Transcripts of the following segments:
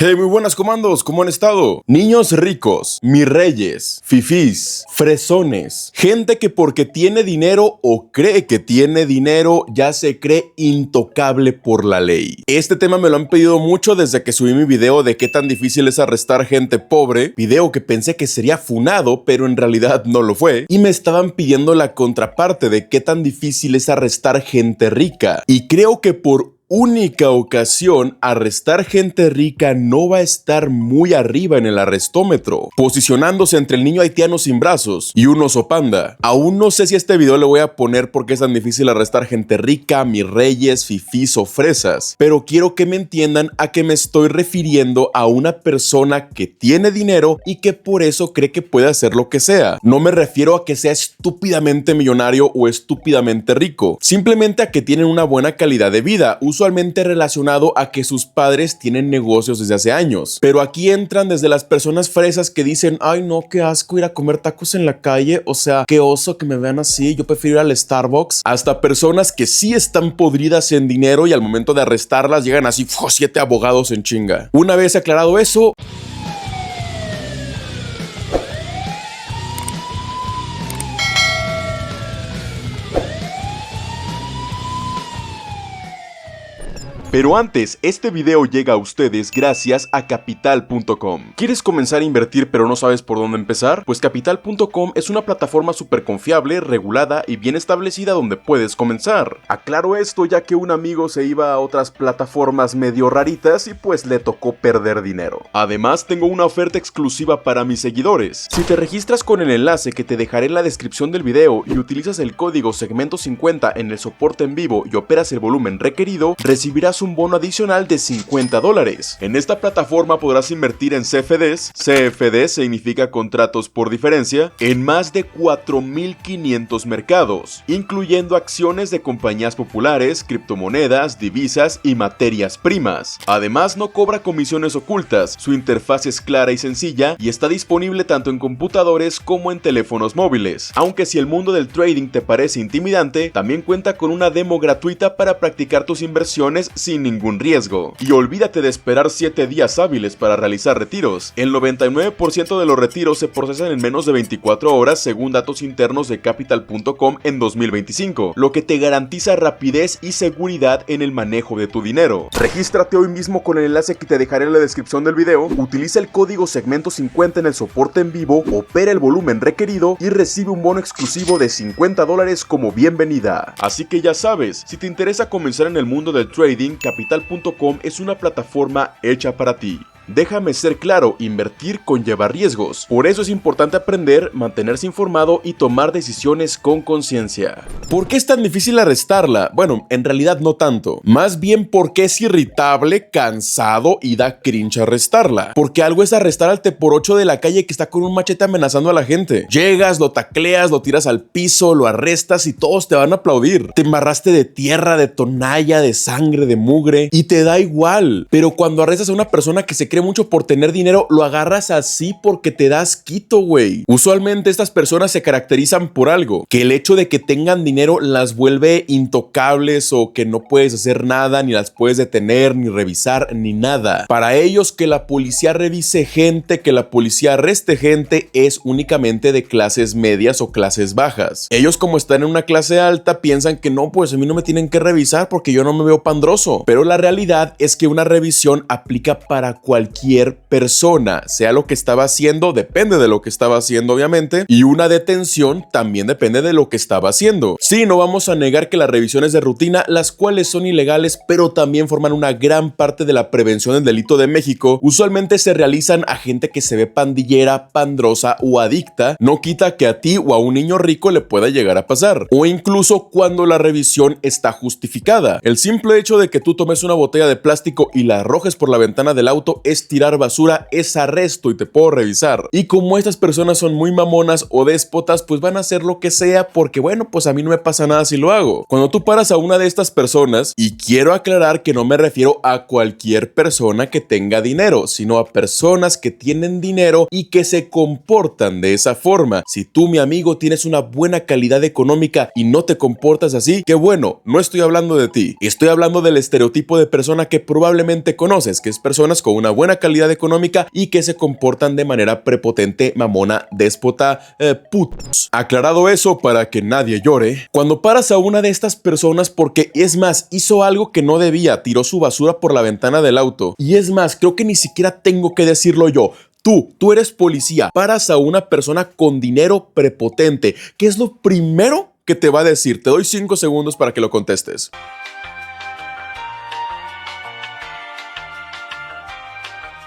Hey, muy buenas comandos, ¿cómo han estado? Niños ricos, mis reyes, fifís, fresones, gente que porque tiene dinero o cree que tiene dinero ya se cree intocable por la ley. Este tema me lo han pedido mucho desde que subí mi video de qué tan difícil es arrestar gente pobre, video que pensé que sería funado, pero en realidad no lo fue, y me estaban pidiendo la contraparte de qué tan difícil es arrestar gente rica, y creo que por única ocasión, arrestar gente rica no va a estar muy arriba en el arrestómetro, posicionándose entre el niño haitiano sin brazos y un oso panda. Aún no sé si este video le voy a poner por qué es tan difícil arrestar gente rica, mis reyes, fifís o fresas, pero quiero que me entiendan a que me estoy refiriendo a una persona que tiene dinero y que por eso cree que puede hacer lo que sea. No me refiero a que sea estúpidamente millonario o estúpidamente rico, simplemente a que tienen una buena calidad de vida, usualmente relacionado a que sus padres tienen negocios desde hace años. Pero aquí entran desde las personas fresas que dicen, ay no, qué asco ir a comer tacos en la calle, o sea, qué oso que me vean así, yo prefiero ir al Starbucks, hasta personas que sí están podridas en dinero y al momento de arrestarlas llegan así, 7 abogados en chinga. Una vez aclarado eso, pero antes, este video llega a ustedes gracias a Capital.com. ¿Quieres comenzar a invertir pero no sabes por dónde empezar? Pues Capital.com es una plataforma súper confiable, regulada y bien establecida donde puedes comenzar. Aclaro esto ya que un amigo se iba a otras plataformas medio raritas y pues le tocó perder dinero. Además, tengo una oferta exclusiva para mis seguidores. Si te registras con el enlace que te dejaré en la descripción del video y utilizas el código segmento50 en el soporte en vivo y operas el volumen requerido, recibirás un bono adicional de $50. En esta plataforma podrás invertir en CFDs, CFD significa contratos por diferencia, en más de 4.500 mercados, incluyendo acciones de compañías populares, criptomonedas, divisas y materias primas. Además, no cobra comisiones ocultas, su interfaz es clara y sencilla y está disponible tanto en computadores como en teléfonos móviles. Aunque si el mundo del trading te parece intimidante, también cuenta con una demo gratuita para practicar tus inversiones sin ningún riesgo. Y olvídate de esperar 7 días hábiles para realizar retiros. El 99% de los retiros se procesan en menos de 24 horas según datos internos de Capital.com en 2025, lo que te garantiza rapidez y seguridad en el manejo de tu dinero. Regístrate hoy mismo con el enlace que te dejaré en la descripción del video, utiliza el código segmento50 en el soporte en vivo, opera el volumen requerido y recibe un bono exclusivo de $50 como bienvenida. Así que ya sabes, si te interesa comenzar en el mundo del trading, Capital.com es una plataforma hecha para ti. Déjame ser claro, invertir conlleva riesgos. Por eso es importante aprender, mantenerse informado y tomar decisiones con conciencia. ¿Por qué es tan difícil arrestarla? Bueno, en realidad no tanto. Más bien porque es irritable, cansado y da cringe arrestarla. Porque algo es arrestar al teporocho de la calle que está con un machete amenazando a la gente. Llegas, lo tacleas, lo tiras al piso, lo arrestas y todos te van a aplaudir. Te embarraste de tierra, de tonalla, de sangre, de mugre y te da igual. Pero cuando arrestas a una persona que se cree mucho por tener dinero, lo agarras así porque te das quito, güey. Usualmente estas personas se caracterizan por algo, que el hecho de que tengan dinero las vuelve intocables o que no puedes hacer nada, ni las puedes detener, ni revisar, ni nada. Para ellos que la policía revise gente, que la policía arreste gente es únicamente de clases medias o clases bajas. Ellos como están en una clase alta piensan que no, pues a mí no me tienen que revisar porque yo no me veo pandroso. Pero la realidad es que una revisión aplica para cualquier persona, sea lo que estaba haciendo, depende de lo que estaba haciendo obviamente, y una detención también depende de lo que estaba haciendo. Sí, no vamos a negar que las revisiones de rutina, las cuales son ilegales, pero también forman una gran parte de la prevención del delito de México, usualmente se realizan a gente que se ve pandillera, pandrosa o adicta, no quita que a ti o a un niño rico le pueda llegar a pasar, o incluso cuando la revisión está justificada. El simple hecho de que tú tomes una botella de plástico y la arrojes por la ventana del auto es tirar basura, es arresto y te puedo revisar. Y como estas personas son muy mamonas o déspotas, pues van a hacer lo que sea porque bueno, pues a mí no me pasa nada si lo hago. Cuando tú paras a una de estas personas, y quiero aclarar que no me refiero a cualquier persona que tenga dinero, sino a personas que tienen dinero y que se comportan de esa forma. Si tú, mi amigo, tienes una buena calidad económica y no te comportas así, que bueno, no estoy hablando de ti. Estoy hablando del estereotipo de persona que probablemente conoces, que es personas con una buena buena calidad económica y que se comportan de manera prepotente, mamona, déspota, putos. Aclarado eso para que nadie llore, cuando paras a una de estas personas porque es más, hizo algo que no debía, tiró su basura por la ventana del auto, y es más, creo que ni siquiera tengo que decirlo yo. Tú eres policía, paras a una persona con dinero prepotente. ¿Qué es lo primero que te va a decir? Te doy 5 segundos para que lo contestes.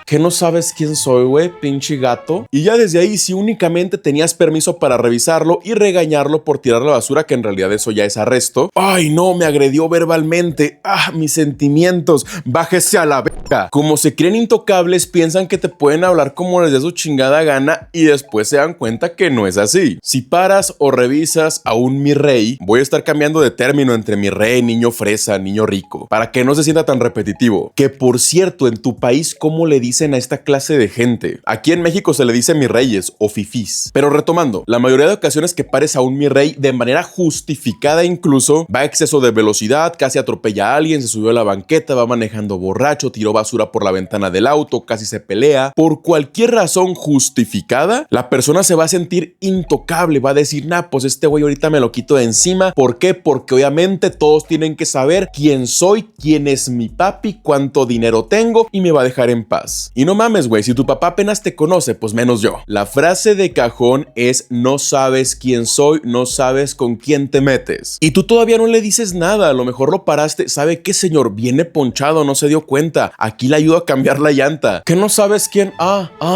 ¿Que no sabes quién soy, güey, pinche gato? Y ya desde ahí, si únicamente tenías permiso para revisarlo y regañarlo por tirar la basura, que en realidad eso ya es arresto. Ay, no, me agredió verbalmente. Ah, mis sentimientos. Bájese a la verga. Como se creen intocables, piensan que te pueden hablar como les dé su chingada gana y después se dan cuenta que no es así. Si paras o revisas a un mi rey, voy a estar cambiando de término entre mi rey, niño fresa, niño rico, para que no se sienta tan repetitivo. Que por cierto, en tu país, ¿cómo le dicen a esta clase de gente? Aquí en México se le dice mis reyes o fifís. Pero retomando, la mayoría de ocasiones que pares a un mi rey de manera justificada incluso, va a exceso de velocidad, casi atropella a alguien, se subió a la banqueta, va manejando borracho, tiró basura por la ventana del auto, casi se pelea. Por cualquier razón justificada, la persona se va a sentir intocable, va a decir, nah, pues este güey ahorita me lo quito de encima. ¿Por qué? Porque obviamente todos tienen que saber quién soy, quién es mi papi, cuánto dinero tengo y me va a dejar en paz. Y no mames, güey, si tu papá apenas te conoce, pues menos yo. La frase de cajón es: no sabes quién soy, no sabes con quién te metes. Y tú todavía no le dices nada, a lo mejor lo paraste. ¿Sabe qué, señor? Viene ponchado, no se dio cuenta. Aquí le ayudo a cambiar la llanta. ¿Que no sabes quién?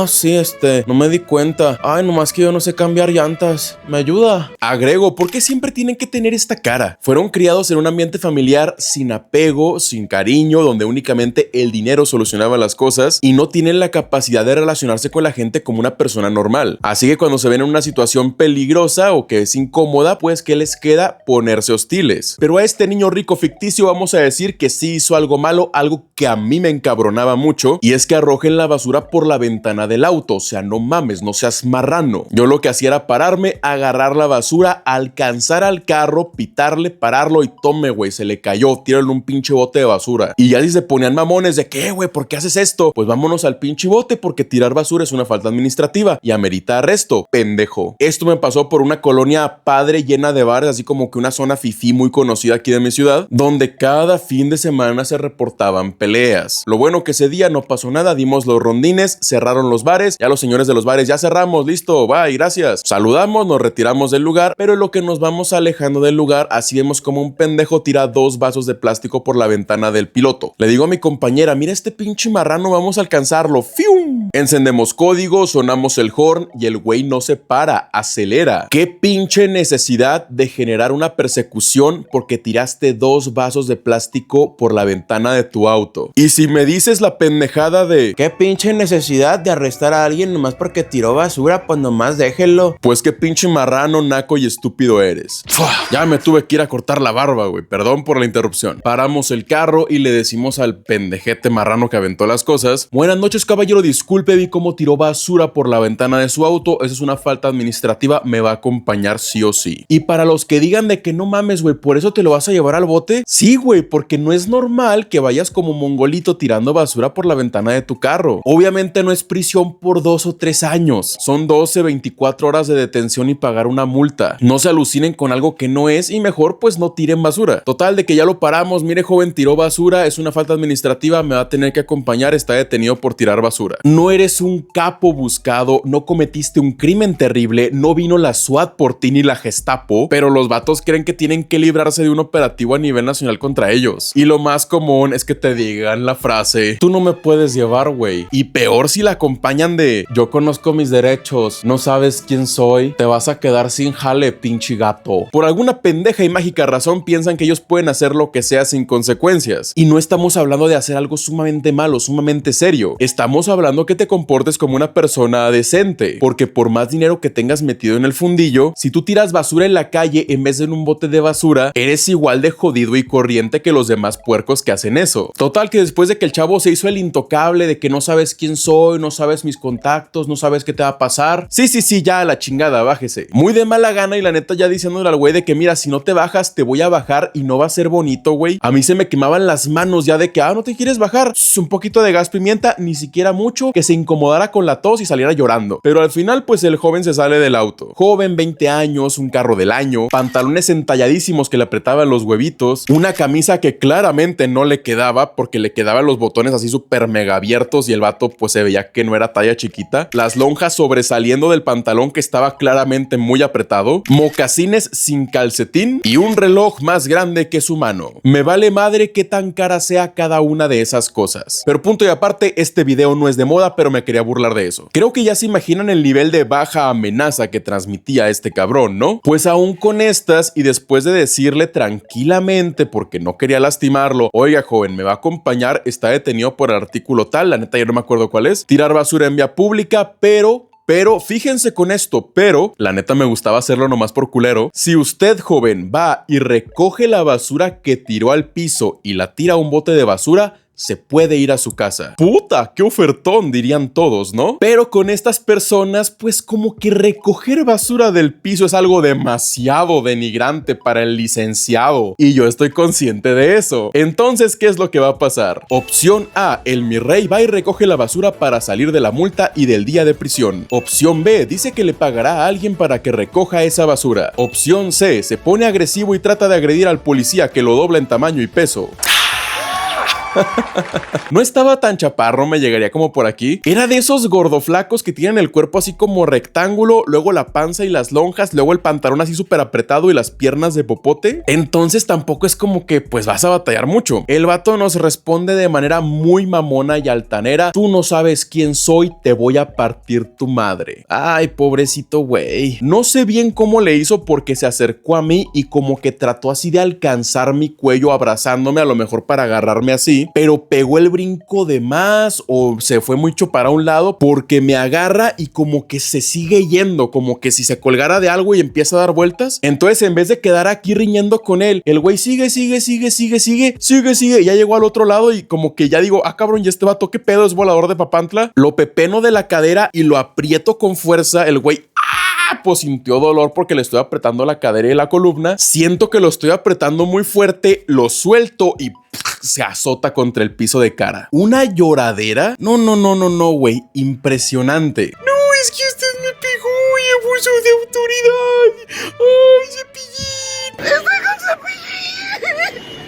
Sí, no me di cuenta. Ay, nomás que yo no sé cambiar llantas. ¿Me ayuda? Agrego, ¿por qué siempre tienen que tener esta cara? Fueron criados en un ambiente familiar sin apego, sin cariño, donde únicamente el dinero solucionaba las cosas y no tienen la capacidad de relacionarse con la gente como una persona normal. Así que cuando se ven en una situación peligrosa o que es incómoda, pues ¿qué les queda? Ponerse hostiles. Pero a este niño rico ficticio vamos a decir que sí hizo algo malo, algo que a mí me encabronaba mucho, y es que arrojen la basura por la ventana del auto. O sea, no mames, no seas marrano. Yo lo que hacía era pararme, agarrar la basura, alcanzar al carro, pitarle, pararlo y tome, güey, se le cayó, tírale un pinche bote de basura. Y ya si se ponían mamones de ¿qué, güey? ¿Por qué haces esto? Pues vámonos al pinche bote, porque tirar basura es una falta administrativa y amerita arresto, pendejo. Esto me pasó por una colonia padre llena de bares, así como que una zona fifí muy conocida aquí de mi ciudad, donde cada fin de semana se reportaban peleas. Lo bueno que ese día no pasó nada, dimos los rondines, cerraron los bares, ya los señores de los bares, ya cerramos, listo, bye, gracias. Saludamos, nos retiramos del lugar, pero en lo que nos vamos alejando del lugar, así vemos como un pendejo tira 2 vasos de plástico por la ventana del piloto. Le digo a mi compañera, mira este pinche marrano, vamos a alcanzarlo. ¡Fium! Encendemos código, sonamos el horn y el güey no se para, acelera. ¿Qué pinche necesidad de generar una persecución porque tiraste 2 vasos de plástico por la ventana de tu auto? Y si me dices la pendejada de ¿qué pinche necesidad de arrestar a alguien nomás porque tiró basura? Pues nomás déjelo. Pues qué pinche marrano, naco y estúpido eres. Ya me tuve que ir a cortar la barba, güey. Perdón por la interrupción. Paramos el carro y le decimos al pendejete marrano que aventó las cosas: buenas noches, caballero, disculpe, vi cómo tiró basura por la ventana de su auto. Eso es una falta administrativa, me va a acompañar sí o sí. Y para los que digan de que no mames, güey, ¿por eso te lo vas a llevar al bote? Sí, güey, porque no es normal que vayas como mongolito tirando basura por la ventana de tu carro. Obviamente no es prisión por 2 o 3 años. Son 12, 24 horas de detención y pagar una multa. No se alucinen con algo que no es y mejor pues no tiren basura. Total, de que ya lo paramos. Mire, joven, tiró basura, es una falta administrativa, me va a tener que acompañar, está detenido por tirar basura. No eres un capo buscado, no cometiste un crimen terrible, no vino la SWAT por ti ni la Gestapo, pero los vatos creen que tienen que librarse de un operativo a nivel nacional contra ellos. Y lo más común es que te digan la frase: tú no me puedes llevar, güey. Y peor si la acompañan de yo conozco mis derechos, no sabes quién soy, te vas a quedar sin jale, pinche gato. Por alguna pendeja y mágica razón piensan que ellos pueden hacer lo que sea sin consecuencias. Y no estamos hablando de hacer algo sumamente malo, sumamente serio. Estamos hablando que te comportes como una persona decente, porque por más dinero que tengas metido en el fundillo, si tú tiras basura en la calle en vez de en un bote de basura, eres igual de jodido y corriente que los demás puercos que hacen eso. Total, que después de que el chavo se hizo el intocable de que no sabes quién soy, no sabes mis contactos, no sabes qué te va a pasar, sí, ya a la chingada, bájese. Muy de mala gana y la neta ya diciéndole al güey de que mira, si no te bajas te voy a bajar y no va a ser bonito, güey. A mí se me quemaban las manos ya de que no te quieres bajar, un poquito de gas pimienta ni siquiera mucho, que se incomodara con la tos y saliera llorando. Pero al final pues el joven se sale del auto. Joven, 20 años, un carro del año, pantalones entalladísimos que le apretaban los huevitos, una camisa que claramente no le quedaba porque le quedaban los botones así súper mega abiertos y el vato pues se veía que no era talla chiquita, las lonjas sobresaliendo del pantalón que estaba claramente muy apretado, mocasines sin calcetín y un reloj más grande que su mano. Me vale madre qué tan cara sea cada una de esas cosas. Pero punto y aparte, este video no es de moda, pero me quería burlar de eso. Creo que ya se imaginan el nivel de baja amenaza que transmitía este cabrón, ¿no? Pues aún con estas y después de decirle tranquilamente, porque no quería lastimarlo, oiga joven, me va a acompañar, está detenido por el artículo tal, la neta yo no me acuerdo cuál es, tirar basura en vía pública, pero fíjense con esto, pero la neta me gustaba hacerlo nomás por culero. Si usted, joven, va y recoge la basura que tiró al piso y la tira a un bote de basura, se puede ir a su casa. Puta, qué ofertón, dirían todos, ¿no? Pero con estas personas, pues como que recoger basura del piso es algo demasiado denigrante para el licenciado. Y yo estoy consciente de eso. Entonces, ¿qué es lo que va a pasar? Opción A, el mi rey va y recoge la basura para salir de la multa y del día de prisión. Opción B, dice que le pagará a alguien para que recoja esa basura. Opción C, se pone agresivo y trata de agredir al policía que lo dobla en tamaño y peso. No estaba tan chaparro, me llegaría como por aquí. Era de esos gordoflacos que tienen el cuerpo así como rectángulo, luego la panza y las lonjas, luego el pantalón así súper apretado y las piernas de popote. Entonces tampoco es como que pues vas a batallar mucho. El vato nos responde de manera muy mamona y altanera: tú no sabes quién soy, te voy a partir tu madre. Ay, pobrecito güey. No sé bien cómo le hizo porque se acercó a mí y como que trató así de alcanzar mi cuello abrazándome, a lo mejor para agarrarme así, pero pegó el brinco de más o se fue mucho para un lado porque me agarra y como que se sigue yendo, como que si se colgara de algo y empieza a dar vueltas. Entonces en vez de quedar aquí riñendo con él, el güey sigue, y ya llegó al otro lado y como que ya digo, ah cabrón, ¿y este vato qué pedo? ¿Es volador de Papantla? Lo pepeno de la cadera y lo aprieto con fuerza. El güey pues sintió dolor porque le estoy apretando la cadera y la columna. Siento que lo estoy apretando muy fuerte, lo suelto y se azota contra el piso de cara. ¿Una lloradera? No, güey. Impresionante. No, es que usted me pegó y abuso de autoridad. Ay, Cepillín.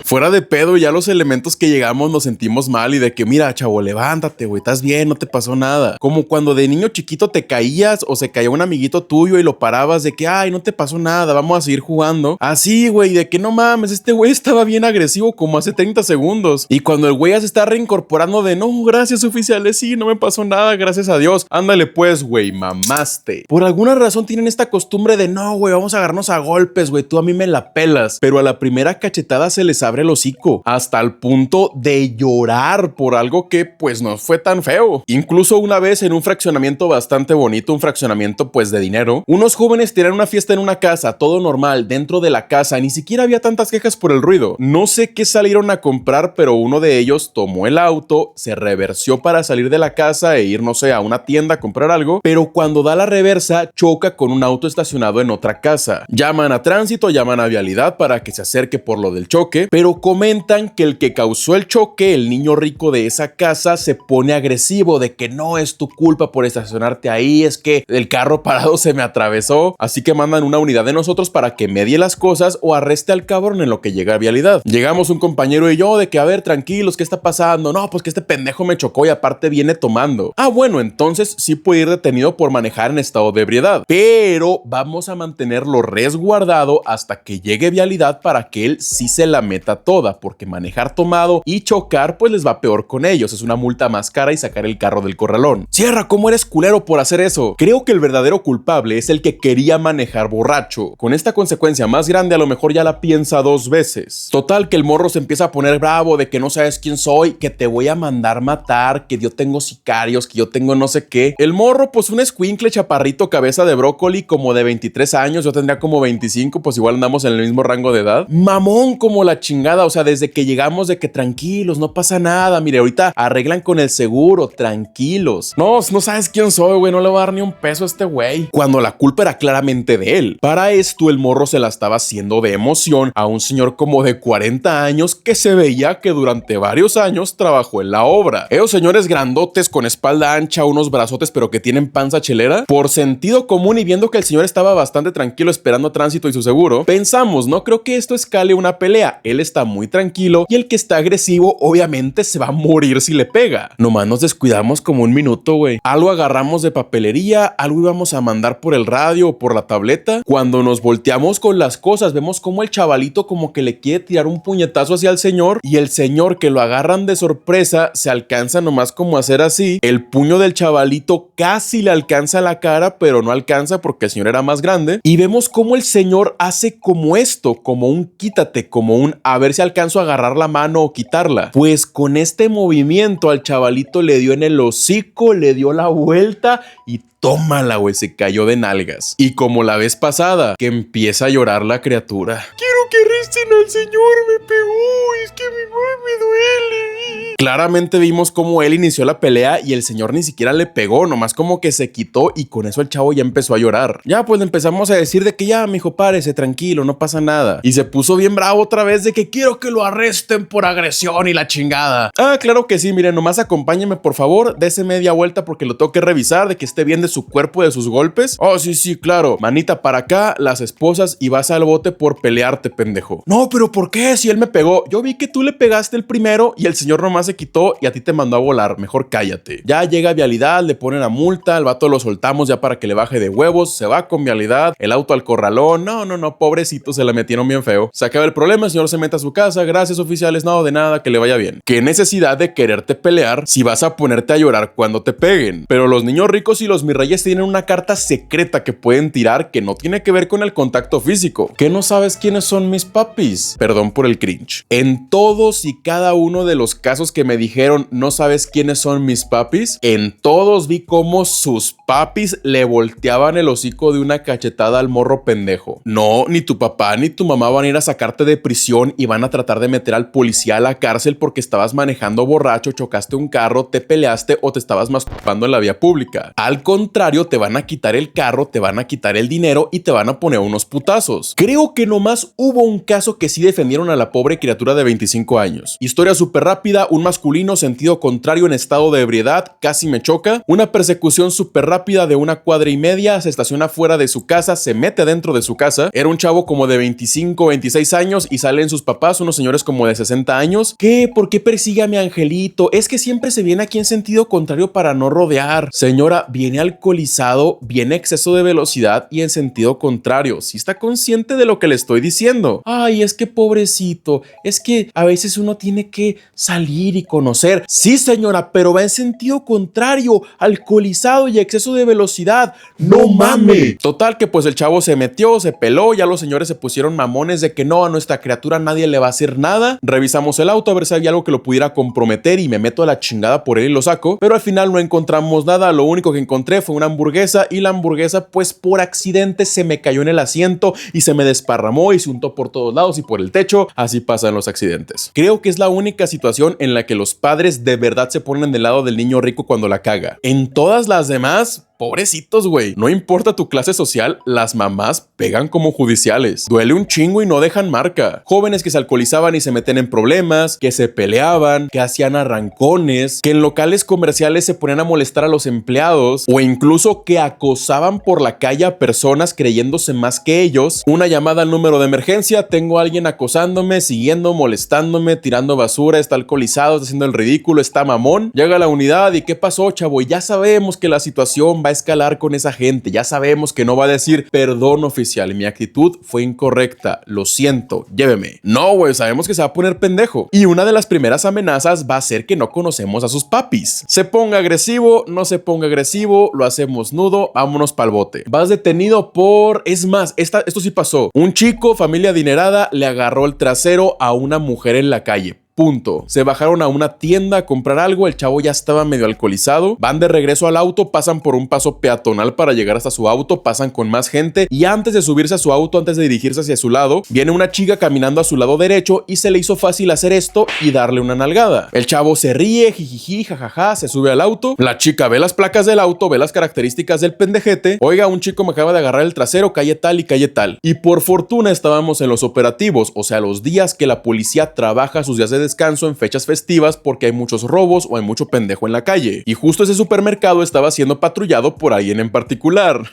Fuera de pedo, ya los elementos que llegamos nos sentimos mal y de que mira, chavo, levántate, güey, estás bien, no te pasó nada. Como cuando de niño chiquito te caías o se caía un amiguito tuyo y lo parabas de que, ay, no te pasó nada, vamos a seguir jugando. Así, güey, de que no mames, este güey estaba bien agresivo como hace 30 segundos. Y cuando el güey ya se está reincorporando de, no, gracias oficiales, sí, no me pasó nada, gracias a Dios. Ándale pues, güey, mamaste. Por alguna razón tienen esta costumbre de, no, güey, vamos a agarrarnos a golpes, güey, tú a mí me la pelas. Pero a la primera cachetada se les abre el hocico, hasta el punto de llorar por algo que pues no fue tan feo. Incluso una vez en un fraccionamiento bastante bonito, un fraccionamiento pues de dinero, unos jóvenes tiraron una fiesta en una casa, todo normal, dentro de la casa, ni siquiera había tantas quejas por el ruido. No sé qué salieron a comprar, pero uno de ellos tomó el auto, se reversió para salir de la casa e ir, no sé, a una tienda a comprar algo, pero cuando da la reversa choca con un auto estacionado en otra casa. Llaman a tránsito, llaman a vialidad para que se acerque por lo del choque, pero comentan que el que causó el choque, el niño rico de esa casa, se pone agresivo de que no es tu culpa por estacionarte ahí, es que el carro parado se me atravesó, así que mandan una unidad de nosotros para que medie las cosas o arreste al cabrón en lo que llega a vialidad. Llegamos un compañero y yo de que, a ver, tranquilos, ¿qué está pasando? No, pues que este pendejo me chocó y aparte viene tomando. Ah, bueno, entonces sí puede ir detenido por manejar en estado de ebriedad, pero vamos a mantenerlo resguardado hasta que llegue vialidad para que él sí se la meta toda, porque manejar tomado y chocar pues les va peor con ellos, es una multa más cara y sacar el carro del corralón. Cierra, ¿cómo eres culero por hacer eso? Creo que el verdadero culpable es el que quería manejar borracho. Con esta consecuencia más grande a lo mejor ya la piensa dos veces. Total que el morro se empieza a poner bravo de que no sabes quién soy, que te voy a mandar matar, que yo tengo sicarios, que yo tengo no sé qué. El morro pues un escuincle chaparrito cabeza de brócoli como de 23 años, yo tendría como 25, pues igual andamos en el mismo rango de edad. Mamón como la chingada chingada, o sea, desde que llegamos de que tranquilos, no pasa nada, mire, ahorita arreglan con el seguro, tranquilos. No sabes quién soy, güey, no le voy a dar ni un peso a este güey. Cuando la culpa era claramente de él. Para esto, el morro se la estaba haciendo de emoción a un señor como de 40 años que se veía que durante varios años trabajó en la obra. Esos señores grandotes con espalda ancha, unos brazotes pero que tienen panza chelera, por sentido común y viendo que el señor estaba bastante tranquilo esperando tránsito y su seguro, pensamos, no creo que esto escale una pelea. Él está muy tranquilo y el que está agresivo obviamente se va a morir si le pega. Nomás nos descuidamos como un minuto, güey. Algo agarramos de papelería, algo íbamos a mandar por el radio o por la tableta. Cuando nos volteamos con las cosas, vemos como el chavalito como que le quiere tirar un puñetazo hacia el señor y el señor, que lo agarran de sorpresa, se alcanza nomás como a hacer así. El puño del chavalito casi le alcanza la cara, pero no alcanza porque el señor era más grande. Y vemos como el señor hace como esto, como un quítate, como un a ver si alcanzo a agarrar la mano o quitarla. Pues con este movimiento al chavalito le dio en el hocico, le dio la vuelta y tómala, güey, se cayó de nalgas. Y como la vez pasada, que empieza a llorar la criatura. Quiero que arresten al señor, me pegó, es que me duele. Claramente vimos cómo él inició la pelea y el señor ni siquiera le pegó, nomás como que se quitó y con eso el chavo ya empezó a llorar. Ya pues le empezamos a decir de que ya, mijo, párese, tranquilo, no pasa nada. Y se puso bien bravo otra vez de que quiero que lo arresten por agresión y la chingada. Ah, claro que sí, miren, nomás acompáñeme por favor, dese media vuelta porque lo tengo que revisar de que esté bien de su cuerpo, de sus golpes. Oh, sí, claro. Manita para acá, las esposas y vas al bote por pelearte, pendejo. No, pero ¿por qué? Si él me pegó. Yo vi que tú le pegaste el primero y el señor nomás se quitó y a ti te mandó a volar. Mejor cállate. Ya llega vialidad, le ponen la multa, al vato lo soltamos ya para que le baje de huevos, se va con vialidad, el auto al corralón. No, pobrecito, se la metieron bien feo. Se acaba el problema, el señor se mete a su casa. Gracias, oficiales, no, de nada, que le vaya bien. ¿Qué necesidad de quererte pelear si vas a ponerte a llorar cuando te peguen? Pero los niños ricos y los mirreyes tienen una carta secreta que pueden tirar que no tiene que ver con el contacto físico. ¿Qué no sabes quiénes son mis papis? Perdón por el cringe. En todos y cada uno de los casos que me dijeron no sabes quiénes son mis papis, en todos vi cómo sus papis le volteaban el hocico de una cachetada al morro pendejo. No, ni tu papá ni tu mamá van a ir a sacarte de prisión y van a tratar de meter al policía a la cárcel porque estabas manejando borracho, chocaste un carro, te peleaste o te estabas masturbando en la vía pública. Al contrario, te van a quitar el carro, te van a quitar el dinero y te van a poner unos putazos. Creo que nomás hubo un caso que sí defendieron a la pobre criatura de 25 años. Historia súper rápida, un masculino sentido contrario en estado de ebriedad, casi me choca. Una persecución súper rápida de 1,5 cuadras, se estaciona fuera de su casa, se mete dentro de su casa. Era un chavo como de 25, 26 años y salen sus papás, unos señores como de 60 años. ¿Qué? ¿Por qué persigue a mi angelito? Es que siempre se viene aquí en sentido contrario para no rodear. Señora, viene alcoholizado, viene exceso de velocidad y en sentido contrario. ¿Sí está consciente de lo que le estoy diciendo? Ay, es que pobrecito, es que a veces uno tiene que salir y conocer. Sí, señora, pero va en sentido contrario, alcoholizado y exceso de velocidad. ¡No mames! Total que pues el chavo se metió, se peló, ya los señores se pusieron mamones de que no, a nuestra criatura nadie le va a hacer nada. Revisamos el auto a ver si había algo que lo pudiera comprometer y me meto a la chingada por él y lo saco, pero al final no encontramos nada. Lo único que encontré fue una hamburguesa y la hamburguesa pues por accidente se me cayó en el asiento y se me desparramó y se untó por todos lados y por el techo. Así pasan los accidentes. Creo que es la única situación en la que los padres de verdad se ponen del lado del niño rico cuando la caga. En todas las demás, pobrecitos, güey. No importa tu clase social, las mamás pegan como judiciales. Duele un chingo y no dejan marca. Jóvenes que se alcoholizaban y se meten en problemas, que se peleaban, que hacían arrancones, que en locales comerciales se ponían a molestar a los empleados o incluso que acosaban por la calle a personas creyéndose más que ellos. Una llamada al número de emergencia, tengo a alguien acosándome, siguiendo, molestándome, tirando basura, está alcoholizado, está haciendo el ridículo, está mamón. Llega a la unidad y ¿qué pasó, chavo? Y ya sabemos que la situación va a escalar con esa gente, ya sabemos que no va a decir perdón, oficial, mi actitud fue incorrecta, lo siento, lléveme. No, güey, sabemos que se va a poner pendejo. Y una de las primeras amenazas va a ser que no conocemos a sus papis. Se ponga agresivo, no se ponga agresivo, lo hacemos nudo, vámonos pa'l bote. Vas detenido por... Es más, esto sí pasó. Un chico, familia adinerada, le agarró el trasero a una mujer en la calle. punto. Se bajaron a una tienda a comprar algo, el chavo ya estaba medio alcoholizado, van de regreso al auto, pasan por un paso peatonal para llegar hasta su auto, pasan con más gente y antes de subirse a su auto, antes de dirigirse hacia su lado, viene una chica caminando a su lado derecho y se le hizo fácil hacer esto y darle una nalgada. El chavo se ríe, jijiji, jajaja, se sube al auto, la chica ve las placas del auto, ve las características del pendejete, oiga, un chico me acaba de agarrar el trasero, calle tal y calle tal. Y por fortuna estábamos en los operativos, o sea, los días que la policía trabaja sus días de descanso en fechas festivas porque hay muchos robos o hay mucho pendejo en la calle. Y justo ese supermercado estaba siendo patrullado por alguien en particular.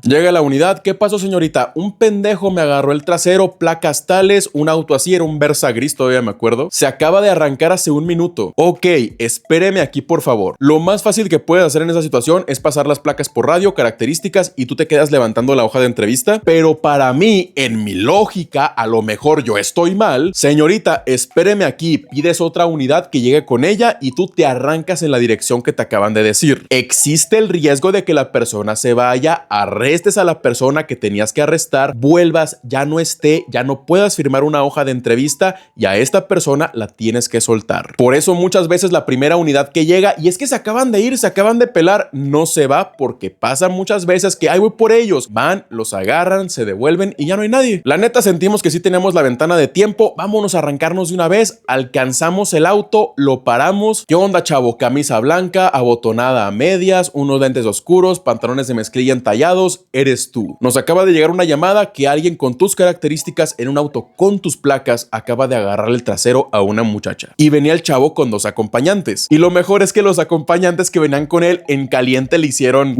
Llega la unidad, ¿qué pasó, señorita? Un pendejo me agarró el trasero, placas tales, un auto así, era un Versa gris, todavía me acuerdo. Se acaba de arrancar hace un minuto. Ok, espéreme aquí, por favor. Lo más fácil que puedes hacer en esa situación es pasar las placas por radio, características, y tú te quedas levantando la hoja de entrevista. Pero para mí, en mi lógica, a lo mejor yo estoy mal. Señorita, espéreme aquí, pides otra unidad que llegue con ella y tú te arrancas en la dirección que te acaban de decir. Existe el riesgo de que la persona se vaya, arrestes a la persona que tenías que arrestar, vuelvas, ya no esté, ya no puedas firmar una hoja de entrevista y a esta persona la tienes que soltar. Por eso muchas veces la primera unidad que llega, y es que se acaban de ir, se acaban de pelar, no se va porque pasa muchas veces que ahí voy por ellos, van, los agarran, se devuelven y ya no hay nadie. La neta sentimos que sí tenemos la ventana de tiempo, vámonos a arrancarnos de una vez, alcanzamos el auto, lo paramos. ¿Qué onda, chavo? Camisa blanca, abotonada a medias, unos lentes oscuros, pantalones de mezclilla entallados, eres tú. Nos acaba de llegar una llamada que alguien con tus características en un auto con tus placas acaba de agarrar el trasero a una muchacha. Y venía el chavo con dos acompañantes. Y lo mejor es que los acompañantes que venían con él en caliente le hicieron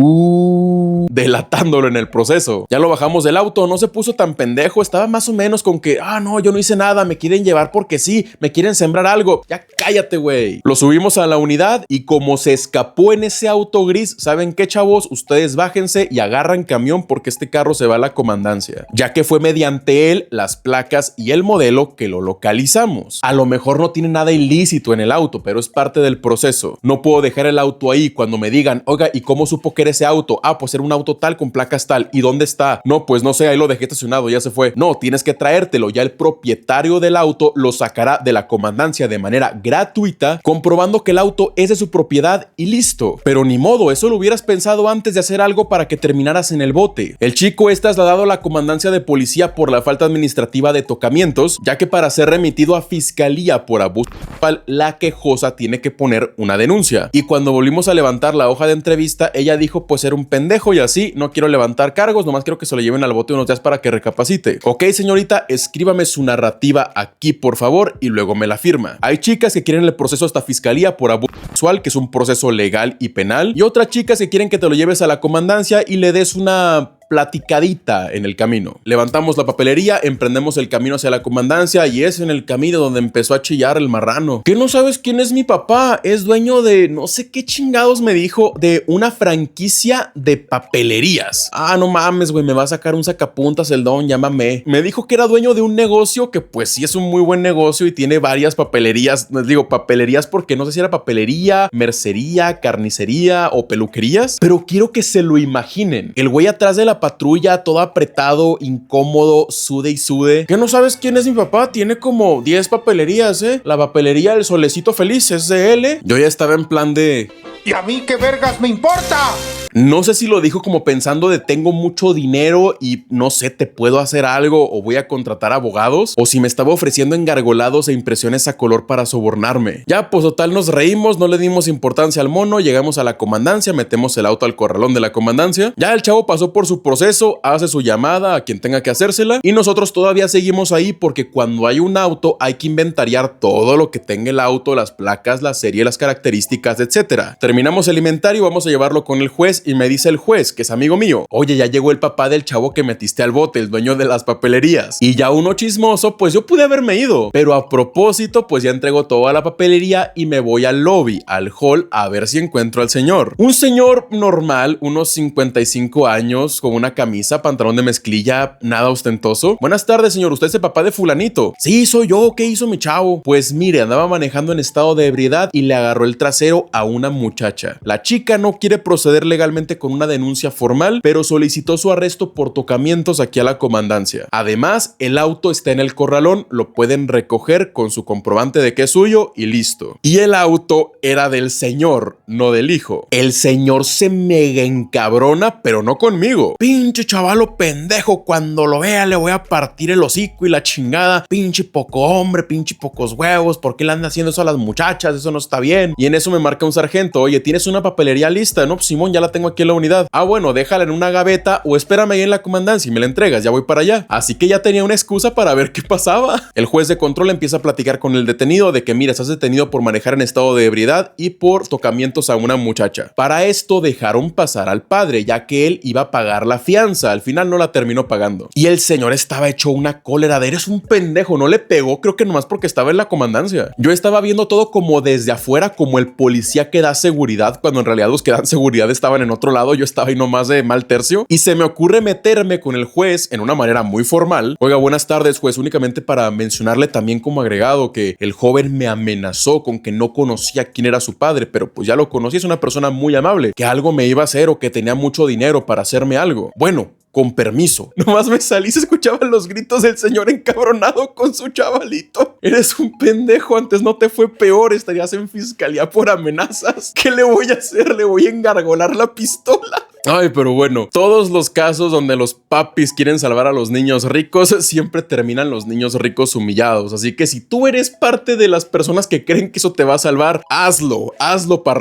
delatándolo en el proceso. Ya lo bajamos del auto, no se puso tan pendejo, estaba más o menos con que, no, yo no hice nada, me quieren llevar porque sí, me quieren sembrar algo. Ya cállate, güey. Lo subimos a la unidad y como se escapó en ese auto gris, ¿saben qué, chavos? Ustedes bájense y agarran camión porque este carro se va a la comandancia, ya que fue mediante él, las placas y el modelo que lo localizamos. A lo mejor no tiene nada ilícito en el auto, pero es parte del proceso. No puedo dejar el auto ahí cuando me digan, oiga, ¿y cómo supo que era ese auto? Pues era un auto tal con placas tal. ¿Y dónde está? No, pues no sé, ahí lo dejé estacionado, ya se fue. No, tienes que traértelo. Ya el propietario del auto lo sacará de la comandancia de manera gratuita, comprobando que el auto es de su propiedad y listo. Pero ni modo, eso lo hubieras pensado antes de hacer algo para que terminaras en el bote. El chico es trasladado a la comandancia de policía por la falta administrativa de tocamientos, ya que para ser remitido a fiscalía por abuso sexual, la quejosa tiene que poner una denuncia. Y cuando volvimos a levantar la hoja de entrevista, ella dijo, pues era un pendejo y así, no quiero levantar cargos, nomás quiero que se lo lleven al bote unos días para que recapacite. Ok, señorita, escríbame su narrativa aquí, por favor, y luego me la firma. Hay chicas que quieren el proceso hasta fiscalía por abuso sexual, que es un proceso legal y penal, y otras chicas que quieren que te lo lleves a la comandancia y le des una platicadita en el camino. Levantamos la papelería, emprendemos el camino hacia la comandancia y es en el camino donde empezó a chillar el marrano. ¿Qué no sabes quién es mi papá? Es dueño de no sé qué chingados me dijo, de una franquicia de papelerías. No mames, güey, me va a sacar un sacapuntas el don, llámame. Me dijo que era dueño de un negocio que pues sí es un muy buen negocio y tiene varias papelerías. Les digo papelerías porque no sé si era papelería, mercería, carnicería o peluquerías, pero quiero que se lo imaginen. El güey atrás de la patrulla, todo apretado, incómodo, sude y sude. ¿Qué no sabes quién es mi papá? Tiene como 10 papelerías, La papelería El Solecito Feliz es de él, Yo ya estaba en plan de... ¿Y a mí qué vergas me importa? No sé si lo dijo como pensando de tengo mucho dinero y no sé, te puedo hacer algo o voy a contratar abogados, o si me estaba ofreciendo engargolados e impresiones a color para sobornarme. Ya, pues total nos reímos, no le dimos importancia al mono, llegamos a la comandancia, metemos el auto al corralón de la comandancia. Ya el chavo pasó por su proceso, hace su llamada a quien tenga que hacérsela y nosotros todavía seguimos ahí porque cuando hay un auto hay que inventariar todo lo que tenga el auto, las placas, la serie, las características, etcétera. Terminamos el inventario, vamos a llevarlo con el juez y me dice el juez, que es amigo mío, oye, ya llegó el papá del chavo que metiste al bote, el dueño de las papelerías. Y ya uno chismoso, pues yo pude haberme ido, pero a propósito, pues ya entrego toda la papelería y me voy al lobby, al hall, a ver si encuentro al señor. Un señor normal, unos 55 años, con una camisa, pantalón de mezclilla, nada ostentoso. Buenas tardes, señor, ¿usted es el papá de fulanito? Sí, soy yo, ¿qué hizo mi chavo? Pues mire, andaba manejando en estado de ebriedad y le agarró el trasero a una muchacha. La chica no quiere proceder legalmente directamente con una denuncia formal, pero solicitó su arresto por tocamientos aquí a la comandancia. Además, el auto está en el corralón, lo pueden recoger con su comprobante de que es suyo y listo. Y el auto era del señor, no del hijo. El señor se mega encabrona, pero no conmigo. Pinche chavalo pendejo, cuando lo vea le voy a partir el hocico y la chingada. Pinche poco hombre, pinche pocos huevos, ¿por qué le anda haciendo eso a las muchachas? Eso no está bien. Y en eso me marca un sargento: oye, ¿tienes una papelería lista? No, pues Simón, ya la tengo aquí en la unidad. Ah, bueno, déjala en una gaveta o espérame ahí en la comandancia y me la entregas, ya voy para allá. Así que ya tenía una excusa para ver qué pasaba. El juez de control empieza a platicar con el detenido de que mira, estás detenido por manejar en estado de ebriedad y por tocamientos a una muchacha. Para esto dejaron pasar al padre, ya que él iba a pagar la fianza. Al final no la terminó pagando. Y el señor estaba hecho una cólera de eres un pendejo, no le pegó, creo que nomás porque estaba en la comandancia. Yo estaba viendo todo como desde afuera, como el policía que da seguridad, cuando en realidad los que dan seguridad estaban en otro lado. Yo estaba ahí nomás de mal tercio y se me ocurre meterme con el juez en una manera muy formal. Oiga, buenas tardes, juez, únicamente para mencionarle también como agregado que el joven me amenazó con que no conocía quién era su padre, pero pues ya lo conocí, es una persona muy amable, que algo me iba a hacer o que tenía mucho dinero para hacerme algo. Bueno, con permiso. Nomás me salí y se escuchaban los gritos del señor encabronado con su chavalito. Eres un pendejo, antes no te fue peor, estarías en fiscalía por amenazas. ¿Qué le voy a hacer? Le voy a engargolar la pistola. Ay, pero bueno, todos los casos donde los papis quieren salvar a los niños ricos, siempre terminan los niños ricos humillados. Así que si tú eres parte de las personas que creen que eso te va a salvar, hazlo para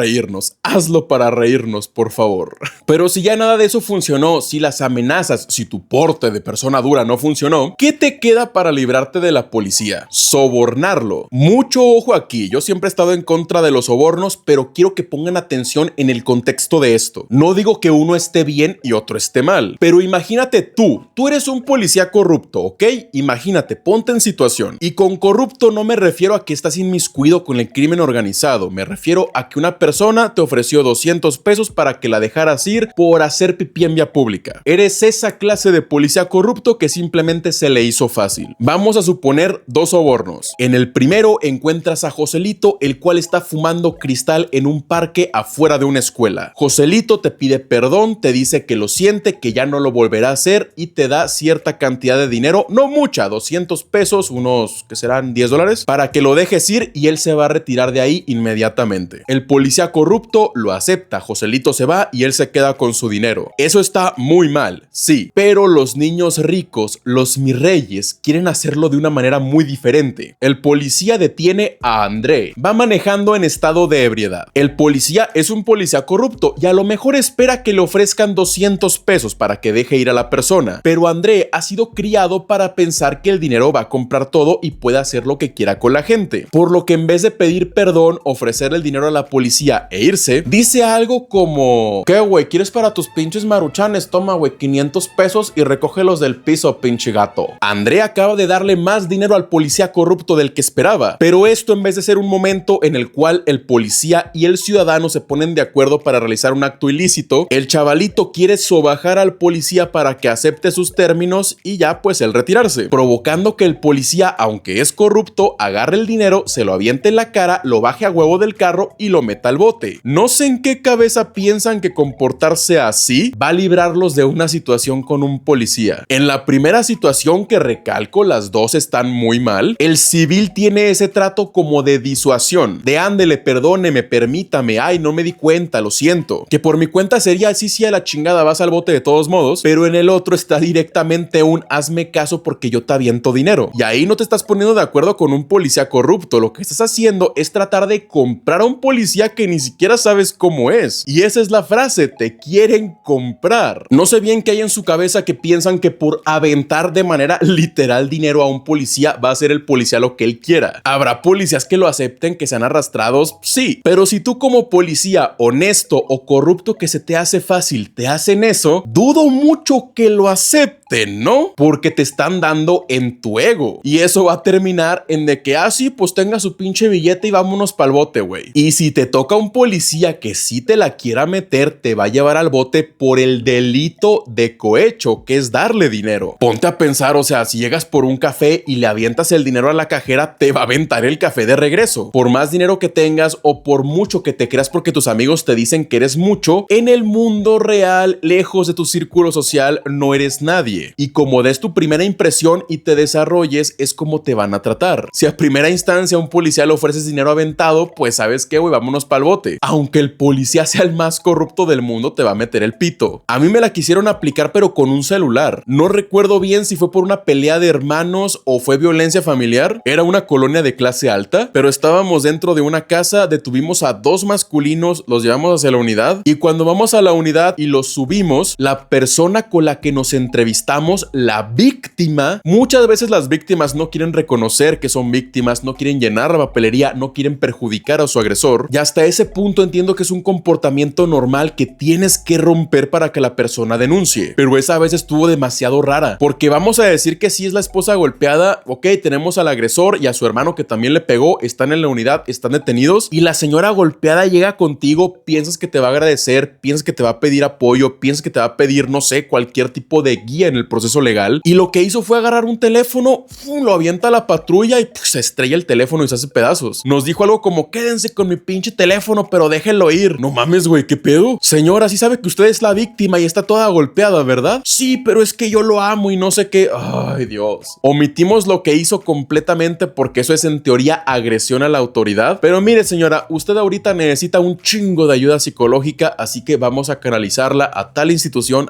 reírnos, por favor. Pero si ya nada de eso funcionó, si las amenazas, si tu porte de persona dura no funcionó, ¿qué te queda para librarte de la policía? Sobornarlo. Mucho ojo aquí, yo siempre he estado en contra de los sobornos, pero quiero que pongan atención en el contexto de esto. No digo que uno esté bien y otro esté mal, pero imagínate tú eres un policía corrupto, ¿ok? Imagínate, ponte en situación. Y con corrupto no me refiero a que estás inmiscuido con el crimen organizado, me refiero a que una persona te ofreció 200 pesos para que la dejaras ir por hacer pipí en vía pública. Eres esa clase de policía corrupto que simplemente se le hizo fácil. Vamos a suponer dos sobornos. En el primero encuentras a Joselito, el cual está fumando cristal en un parque afuera de una escuela. Joselito te pide perdón, te dice que lo siente, que ya no lo volverá a hacer y te da cierta cantidad de dinero, no mucha, 200 pesos, unos que serán $10, para que lo dejes ir y él se va a retirar de ahí inmediatamente. El policía corrupto lo acepta, Joselito se va y él se queda con su dinero. Eso está muy mal, sí, pero los niños ricos, los mis reyes, quieren hacerlo de una manera muy diferente. El policía detiene a André, va manejando en estado de ebriedad. El policía es un policía corrupto y a lo mejor espera que le ofrezcan 200 pesos para que deje ir a la persona, pero André ha sido criado para pensar que el dinero va a comprar todo y puede hacer lo que quiera con la gente, por lo que en vez de pedir perdón, ofrecer el dinero a la policía e irse, dice algo como: ¿qué güey? ¿Quieres para tus pinches maruchanes? Toma güey, 500 pesos y recógelos del piso, pinche gato. André acaba de darle más dinero al policía corrupto del que esperaba, pero esto en vez de ser un momento en el cual el policía y el ciudadano se ponen de acuerdo para realizar un acto ilícito, el chavalito quiere sobajar al policía para que acepte sus términos y ya pues él retirarse, provocando que el policía, aunque es corrupto, agarre el dinero, se lo aviente en la cara, lo baje a huevo del carro y lo meta al bote. No sé en qué cabeza piensan que comportarse así va a librarlos de una situación con un policía. En la primera situación, que recalco, las dos están muy mal, el civil tiene ese trato como de disuasión, de ándele, perdóneme, permítame, ay, no me di cuenta, lo siento, que por mi cuenta sería así, sí, a la chingada, vas al bote de todos modos, pero en el otro está directamente un hazme caso porque yo te aviento dinero. Y ahí no te estás poniendo de acuerdo con un policía corrupto, lo que estás haciendo es tratar de comprar a un policía que ni siquiera sabes cómo es. Y esa es la frase, te quieren comprar. No sé bien qué hay en su cabeza que piensan que por aventar de manera literal dinero a un policía va a ser el policía lo que él quiera. ¿Habrá policías que lo acepten, que sean arrastrados? Sí, pero si tú como policía honesto o corrupto que se te hace fácil te hacen eso, dudo mucho que lo aceptes. Obviamente no, porque te están dando en tu ego. Y eso va a terminar en de que, sí, pues tenga su pinche billete y vámonos pa'l bote, güey. Y si te toca un policía que sí te la quiera meter, te va a llevar al bote por el delito de cohecho, que es darle dinero. Ponte a pensar, o sea, si llegas por un café y le avientas el dinero a la cajera, te va a aventar el café de regreso. Por más dinero que tengas o por mucho que te creas porque tus amigos te dicen que eres mucho, en el mundo real, lejos de tu círculo social, no eres nadie. Y como des tu primera impresión y te desarrolles, es como te van a tratar. Si a primera instancia a un policía le ofreces dinero aventado, pues sabes qué, güey, vámonos pa'l bote. Aunque el policía sea el más corrupto del mundo, te va a meter el pito. A mí me la quisieron aplicar, pero con un celular. No recuerdo bien si fue por una pelea de hermanos o fue violencia familiar. Era una colonia de clase alta, pero estábamos dentro de una casa, detuvimos a 2 masculinos, los llevamos hacia la unidad y cuando vamos a la unidad y los subimos, la persona con la que nos entrevistamos, la víctima, muchas veces las víctimas no quieren reconocer que son víctimas, no quieren llenar la papelería, no quieren perjudicar a su agresor, y hasta ese punto entiendo que es un comportamiento normal que tienes que romper para que la persona denuncie, pero esa vez estuvo demasiado rara, porque vamos a decir que sí es la esposa golpeada, ok, tenemos al agresor y a su hermano que también le pegó, están en la unidad, están detenidos, y la señora golpeada llega contigo, piensas que te va a agradecer, piensas que te va a pedir apoyo, piensas que te va a pedir, no sé, cualquier tipo de guía en el proceso legal, y lo que hizo fue agarrar un teléfono, lo avienta a la patrulla y se estrella el teléfono y se hace pedazos. Nos dijo algo como, quédense con mi pinche teléfono, pero déjenlo ir. No mames, güey, ¿qué pedo? Señora, sí sabe que usted es la víctima y está toda golpeada, ¿verdad? Sí, pero es que yo lo amo y no sé qué. Ay, Dios. Omitimos lo que hizo completamente porque eso es en teoría agresión a la autoridad. Pero mire, señora, usted ahorita necesita un chingo de ayuda psicológica, así que vamos a canalizarla a tal institución,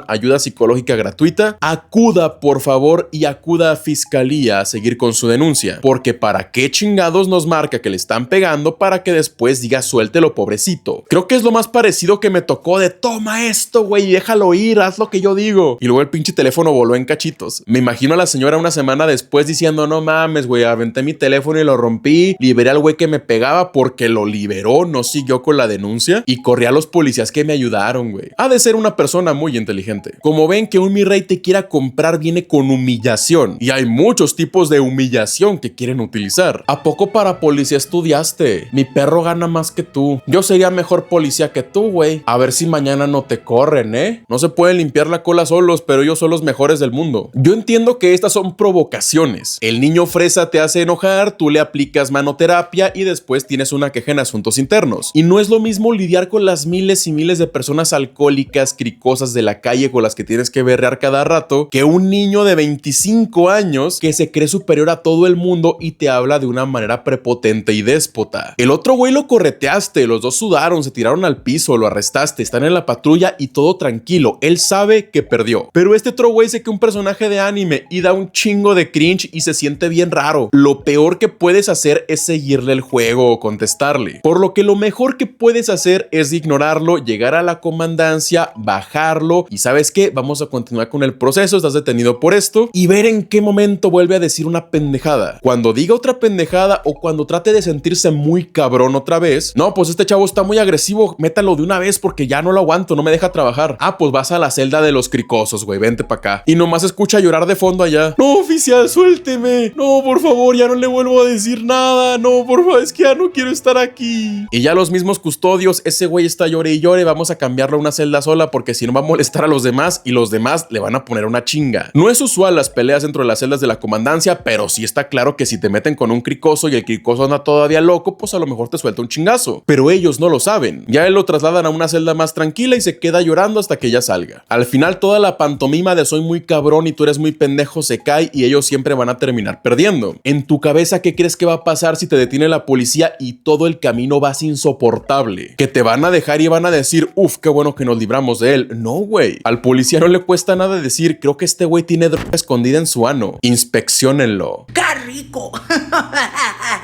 ayuda psicológica gratuita. Acuda, por favor, y acuda a fiscalía a seguir con su denuncia, porque para qué chingados nos marca que le están pegando para que después diga suéltelo, pobrecito. Creo que es lo más parecido que me tocó de toma esto, güey, déjalo ir, haz lo que yo digo. Y luego el pinche teléfono voló en cachitos. Me imagino a la señora una semana después diciendo, no mames, güey, aventé mi teléfono y lo rompí, liberé al güey que me pegaba porque lo liberó, no siguió con la denuncia y corrí a los policías que me ayudaron, güey. Ha de ser una persona muy inteligente. Como ven que un mi rey te quiera comprar viene con humillación y hay muchos tipos de humillación que quieren utilizar. ¿A poco para policía estudiaste? Mi perro gana más que tú. Yo sería mejor policía que tú, güey. A ver si mañana no te corren, ¿eh? No se pueden limpiar la cola solos, pero ellos son los mejores del mundo. Yo entiendo que estas son provocaciones. El niño fresa te hace enojar, tú le aplicas manoterapia y después tienes una queja en asuntos internos. Y no es lo mismo lidiar con las miles y miles de personas alcohólicas, cricosas de la calle con las que tienes que berrear cada rato, que un niño de 25 años que se cree superior a todo el mundo y te habla de una manera prepotente y déspota. El otro güey lo correteaste, los dos sudaron, se tiraron al piso, lo arrestaste, están en la patrulla y todo tranquilo. Él sabe que perdió. Pero este otro güey sé que un personaje de anime y da un chingo de cringe y se siente bien raro. Lo peor que puedes hacer es seguirle el juego o contestarle. Por lo que lo mejor que puedes hacer es ignorarlo, llegar a la comandancia, bajarlo y ¿sabes qué? Vamos a continuar con el proceso, estás detenido por esto y ver en qué momento vuelve a decir una pendejada. Cuando diga otra pendejada o cuando trate de sentirse muy cabrón otra vez, no, pues este chavo está muy agresivo, métalo de una vez porque ya no lo aguanto, no me deja trabajar. Pues vas a la celda de los cricosos, güey, vente pa' acá. Y nomás escucha llorar de fondo allá. No, oficial, suélteme. No, por favor, ya no le vuelvo a decir nada. No, por favor, es que ya no quiero estar aquí. Y ya los mismos custodios, ese güey está llore y llore, vamos a cambiarlo a una celda sola porque si no va a molestar a los demás y los demás le van a poner una chinga. No es usual las peleas dentro de las celdas de la comandancia, pero sí está claro que si te meten con un cricoso y el cricoso anda todavía loco, pues a lo mejor te suelta un chingazo. Pero ellos no lo saben. Ya él lo trasladan a una celda más tranquila y se queda llorando hasta que ya salga. Al final toda la pantomima de soy muy cabrón y tú eres muy pendejo se cae y ellos siempre van a terminar perdiendo. En tu cabeza, ¿qué crees que va a pasar si te detiene la policía y todo el camino vas insoportable? Que te van a dejar y van a decir, uff, qué bueno que nos libramos de él. No, güey. Al policía no le cuesta nada decir, creo que este güey tiene droga escondida en su ano. Inspecciónenlo. ¡Qué rico!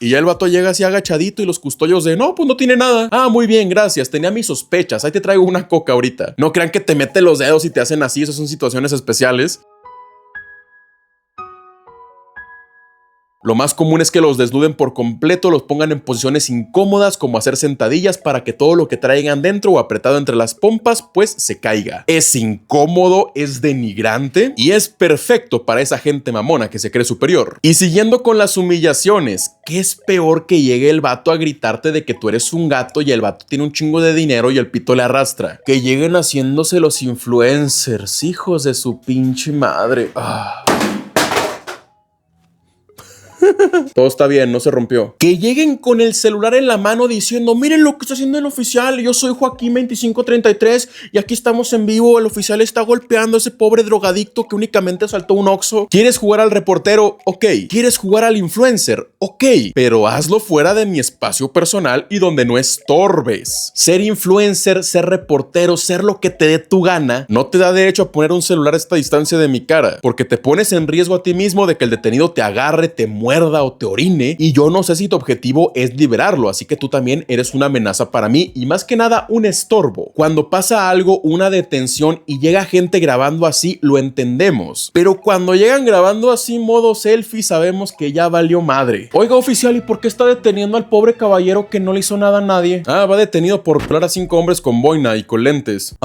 Y ya el vato llega así agachadito y los custodios de, no, pues no tiene nada. Muy bien, gracias. Tenía mis sospechas. Ahí te traigo una coca ahorita. No crean que te mete los dedos y te hacen así. Esas son situaciones especiales. Lo más común es que los desnuden por completo, los pongan en posiciones incómodas como hacer sentadillas para que todo lo que traigan dentro o apretado entre las pompas pues se caiga. Es incómodo, es denigrante y es perfecto para esa gente mamona que se cree superior. Y siguiendo con las humillaciones, ¿qué es peor que llegue el vato a gritarte de que tú eres un gato y el vato tiene un chingo de dinero y el pito le arrastra? Que lleguen haciéndose los influencers, hijos de su pinche madre. Todo está bien, no se rompió. Que lleguen con el celular en la mano diciendo: miren lo que está haciendo el oficial, yo soy Joaquín 2533 y aquí estamos en vivo, el oficial está golpeando a ese pobre drogadicto que únicamente asaltó un Oxxo. ¿Quieres jugar al reportero? Ok. ¿Quieres jugar al influencer? Ok. Pero hazlo fuera de mi espacio personal y donde no estorbes. Ser influencer, ser reportero, ser lo que te dé tu gana, no te da derecho a poner un celular a esta distancia de mi cara, porque te pones en riesgo a ti mismo de que el detenido te agarre, te muerda o te orine, y yo no sé si tu objetivo es liberarlo, así que tú también eres una amenaza para mí y más que nada un estorbo. Cuando pasa algo, una detención y llega gente grabando así, lo entendemos, pero cuando llegan grabando así modo selfie, sabemos que ya valió madre. Oiga, oficial, ¿y por qué está deteniendo al pobre caballero que no le hizo nada a nadie? Va detenido por violar a 5 hombres con boina y con lentes.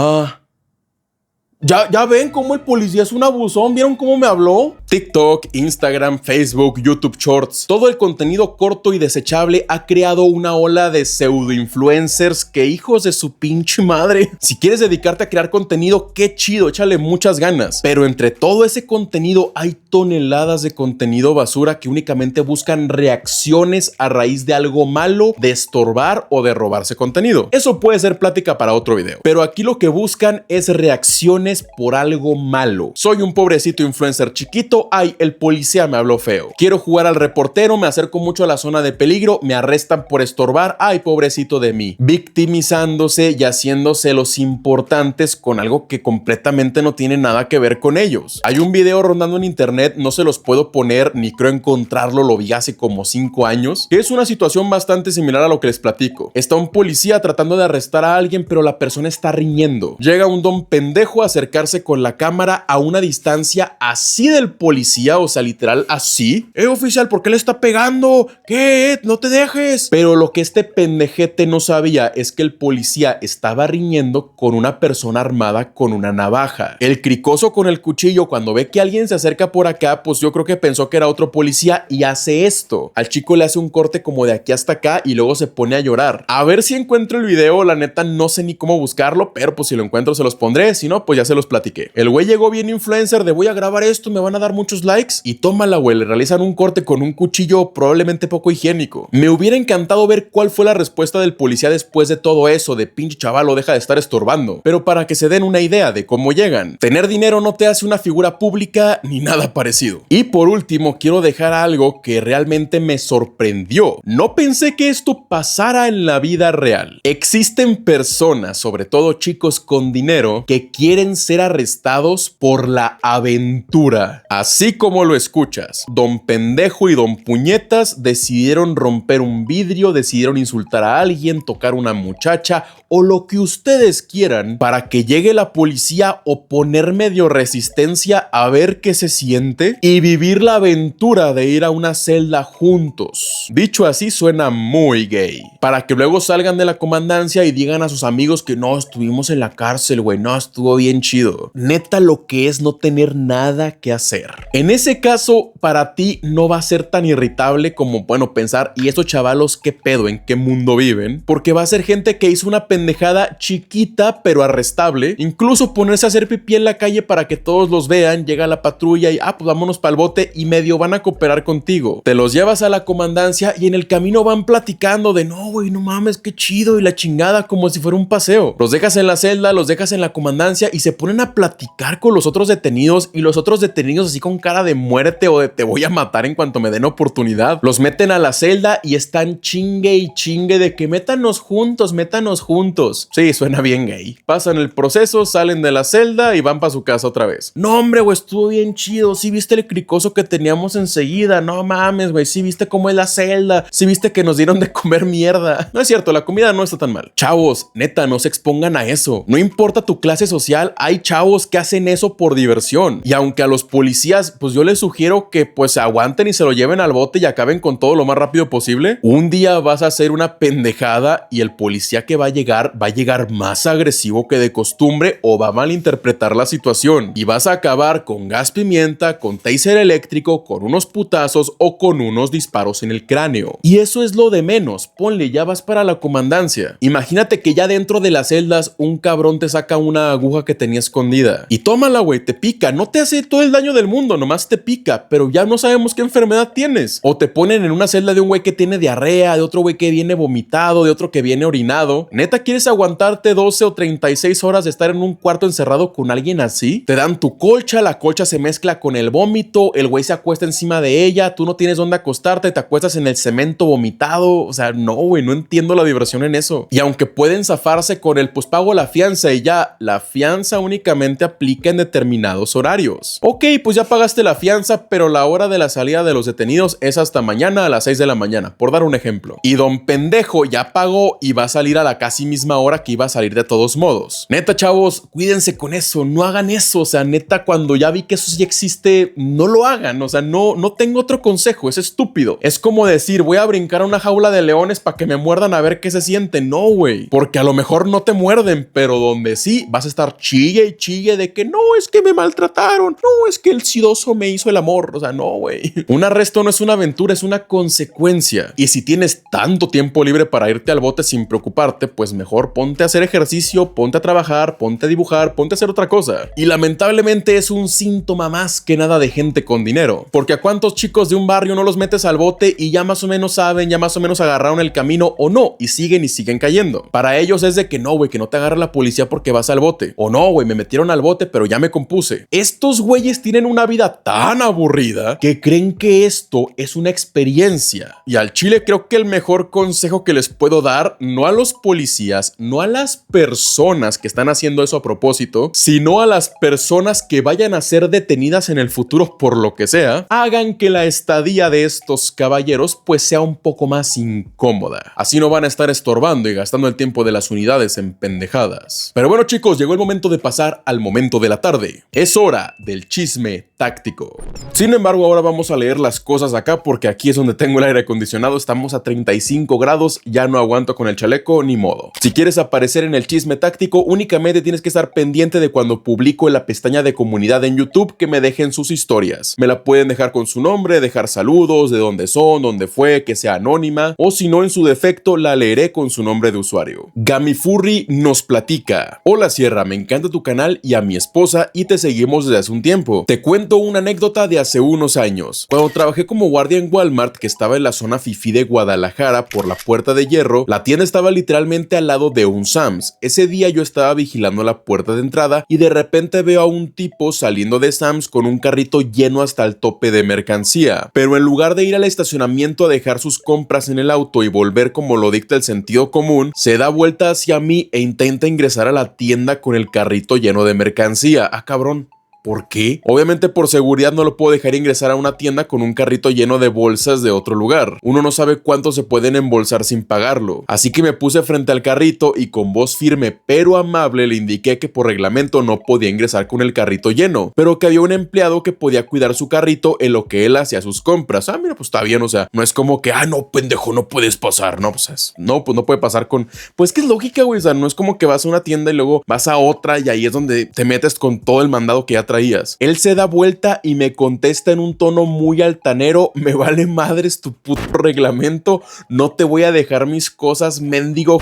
Ya ven cómo el policía es un abusón. ¿Vieron cómo me habló? TikTok, Instagram, Facebook, YouTube Shorts, todo el contenido corto y desechable ha creado una ola de pseudo influencers que, hijos de su pinche madre. Si quieres dedicarte a crear contenido, qué chido, échale muchas ganas, pero entre todo ese contenido hay toneladas de contenido basura que únicamente buscan reacciones a raíz de algo malo, de estorbar o de robarse contenido. Eso puede ser plática para otro video, pero aquí lo que buscan es reacciones por algo malo. Soy un pobrecito influencer chiquito. Ay, el policía me habló feo. Quiero jugar al reportero, me acerco mucho a la zona de peligro, me arrestan por estorbar. Ay, pobrecito de mí. Victimizándose y haciéndose los importantes con algo que completamente no tiene nada que ver con ellos. Hay un video rondando en internet, no se los puedo poner ni creo encontrarlo, lo vi hace como 5 años, que es una situación bastante similar a lo que les platico. Está un policía tratando de arrestar a alguien, pero la persona está riñendo. Llega un don pendejo a acercarse con la cámara a una distancia así del policía, o sea, literal así. Oficial, ¿por qué le está pegando? ¿Qué? No te dejes. Pero lo que este pendejete no sabía es que el policía estaba riñendo con una persona armada con una navaja. El cricoso con el cuchillo, cuando ve que alguien se acerca por acá, pues yo creo que pensó que era otro policía y hace esto. Al chico le hace un corte como de aquí hasta acá y luego se pone a llorar. A ver si encuentro el video, la neta no sé ni cómo buscarlo, pero pues si lo encuentro se los pondré, si no, pues ya se los platiqué. El güey llegó bien influencer de voy a grabar esto, me van a dar muchos likes y tómala, güey, le realizan un corte con un cuchillo probablemente poco higiénico. Me hubiera encantado ver cuál fue la respuesta del policía después de todo eso, de pinche chavalo, deja de estar estorbando. Pero para que se den una idea de cómo llegan, tener dinero no te hace una figura pública ni nada parecido. Y por último, quiero dejar algo que realmente me sorprendió. No pensé que esto pasara en la vida real. Existen personas, sobre todo chicos con dinero, que quieren ser arrestados por la aventura. Así como lo escuchas, don pendejo y don puñetas decidieron romper un vidrio, decidieron insultar a alguien, tocar a una muchacha o lo que ustedes quieran para que llegue la policía o poner medio resistencia a ver qué se siente y vivir la aventura de ir a una celda juntos. Dicho así suena muy gay. Para que luego salgan de la comandancia y digan a sus amigos que no, estuvimos en la cárcel, güey, no, estuvo bien chido. Neta lo que es no tener nada que hacer. En ese caso, para ti no va a ser tan irritable como, bueno, pensar, ¿y estos chavalos qué pedo? ¿En qué mundo viven? Porque va a ser gente que hizo una pendejada chiquita pero arrestable. Incluso ponerse a hacer pipí en la calle para que todos los vean, llega la patrulla y, pues vámonos para el bote y medio van a cooperar contigo. Te los llevas a la comandancia y en el camino van platicando de, no, güey, no mames, qué chido y la chingada, como si fuera un paseo. Los dejas en la celda, los dejas en la comandancia y se ponen a platicar con los otros detenidos y los otros detenidos así con cara de muerte o de te voy a matar en cuanto me den oportunidad. Los meten a la celda y están chingue y chingue de que métanos juntos, métanos juntos. Sí, suena bien gay. Pasan el proceso, salen de la celda y van para su casa otra vez. No, hombre, güey, estuvo bien chido. Sí viste el cricoso que teníamos enseguida. No mames, güey, sí viste cómo es la celda. Sí viste que nos dieron de comer mierda. No es cierto, la comida no está tan mal. Chavos, neta, no se expongan a eso. No importa tu clase social, hay chavos que hacen eso por diversión. Y aunque a los policías, pues yo les sugiero que pues se aguanten y se lo lleven al bote y acaben con todo lo más rápido posible, un día vas a hacer una pendejada y el policía que va a llegar más agresivo que de costumbre o va a malinterpretar la situación y vas a acabar con gas pimienta, con taser eléctrico, con unos putazos o con unos disparos en el cráneo. Y eso es lo de menos. Ponle, ya vas para la comandancia. Imagínate que ya dentro de las celdas un cabrón te saca una aguja que tenía escondida y tómala, güey, te pica. No te hace todo el daño del mundo, nomás te pica, pero ya no sabemos qué enfermedad tienes. O te ponen en una celda de un güey que tiene diarrea, de otro güey que viene vomitado, de otro que viene orinado. ¿Neta quieres aguantarte 12 o 36 horas de estar en un cuarto encerrado con alguien así? Te dan tu colcha, la colcha se mezcla con el vómito, el güey se acuesta encima de ella, tú no tienes dónde acostarte, te acuestas en el cemento vomitado. O sea, no, güey, no entiendo la diversión en eso. Y aunque pueden zafarse con el pues pago la fianza y ya, la fianza únicamente aplica en determinados horarios. Ok, pues ya pagaste la fianza, pero la hora de la salida de los detenidos es hasta mañana a las 6 de la mañana, por dar un ejemplo. Y don pendejo ya pagó y va a salir a la casi misma hora que iba a salir de todos modos. Neta, chavos, cuídense con eso, no hagan eso. O sea, neta, cuando ya vi que eso sí existe, no lo hagan. O sea, no tengo otro consejo, es estúpido. Es como decir, voy a brincar a una jaula de leones para que me muerdan a ver qué se siente. No, güey, porque a lo mejor no te muerden, pero donde sí vas a estar chille y chille de que no, es que me maltrataron, no, es que el sidoso me hizo el amor. O sea, no, güey. Un arresto no es una aventura, es una consecuencia. Y si tienes tanto tiempo libre para irte al bote sin preocuparte, pues mejor ponte a hacer ejercicio, ponte a trabajar, ponte a dibujar, ponte a hacer otra cosa. Y lamentablemente es un síntoma más que nada de gente con dinero. Porque a cuántos chicos de un barrio no los metes al bote y ya más o menos saben, ya más o menos agarraron el camino o no, y siguen cayendo. Para ellos es de que no, güey, que no te agarra la policía porque vas al bote. O no, güey, me metieron al bote, pero ya me compuse. Estos güeyes tienen una vida tan aburrida que creen que esto es una experiencia. Y al chile creo que el mejor consejo que les puedo dar, no a los policías, no a las personas que están haciendo eso a propósito, sino a las personas que vayan a ser detenidas en el futuro por lo que sea, hagan que la estadía de estos caballeros pues sea un poco más incómoda. Así no van a estar estorbando y gastando el tiempo de las unidades en pendejadas. Pero bueno, chicos, llegó el momento de pasar al momento de la tarde. Es hora del chisme táctico. Sin embargo, ahora vamos a leer las cosas acá porque aquí es donde tengo el aire acondicionado. Estamos a 35 grados, ya no aguanto con el chaleco, ni modo. Si quieres aparecer en el chisme táctico, únicamente tienes que estar pendiente de cuando publico en la pestaña de comunidad en YouTube que me dejen sus historias. Me la pueden dejar con su nombre, dejar saludos, de dónde son, dónde fue, que sea anónima, o si no, en su defecto la leeré con su nombre de usuario. Gamifurry nos platica: hola Sierra, me encanta tu canal y a mi esposa y te seguimos desde hace un tiempo. Te cuento una anécdota de hace unos años. Cuando trabajé como guardia en Walmart, que estaba en la zona fifí de Guadalajara por la Puerta de Hierro, la tienda estaba literalmente al lado de un Sam's. Ese día yo estaba vigilando la puerta de entrada y de repente veo a un tipo saliendo de Sam's con un carrito lleno hasta el tope de mercancía, pero en lugar de ir al estacionamiento a dejar sus compras en el auto y volver como lo dicta el sentido común, se da vuelta hacia mí e intenta ingresar a la tienda con el carrito lleno de mercancía. Ah, cabrón. ¿Por qué? Obviamente por seguridad no lo puedo dejar ingresar a una tienda con un carrito lleno de bolsas de otro lugar. Uno no sabe cuánto se pueden embolsar sin pagarlo. Así que me puse frente al carrito y con voz firme pero amable le indiqué que por reglamento no podía ingresar con el carrito lleno, pero que había un empleado que podía cuidar su carrito en lo que él hacía sus compras. Ah, mira, pues está bien, o sea, no es como que, no, pendejo, no puedes pasar, no, pues no puede pasar con, pues que es lógica, güey, o sea, no es como que vas a una tienda y luego vas a otra y ahí es donde te metes con todo el mandado que ya traes. Él se da vuelta y me contesta en un tono muy altanero: me vale madres tu puto reglamento, no te voy a dejar mis cosas, mendigo.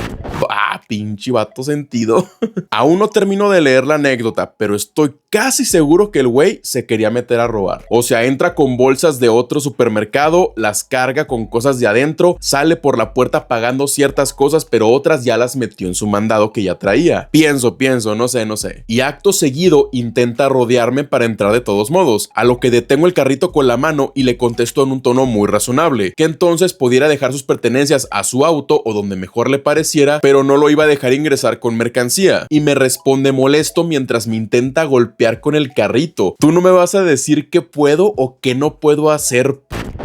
Pinche vato sentido. Aún no termino de leer la anécdota, pero estoy casi seguro que el güey se quería meter a robar. O sea, entra con bolsas de otro supermercado, las carga con cosas de adentro, sale por la puerta pagando ciertas cosas, pero otras ya las metió en su mandado que ya traía. Pienso, no sé. Y acto seguido intenta rodearme para entrar de todos modos, a lo que detengo el carrito con la mano y le contesto en un tono muy razonable, que entonces pudiera dejar sus pertenencias a su auto o donde mejor le pareciera, pero no lo iba a dejar ingresar con mercancía. Y me responde molesto mientras me intenta golpear con el carrito: tú no me vas a decir qué puedo o qué no puedo hacer,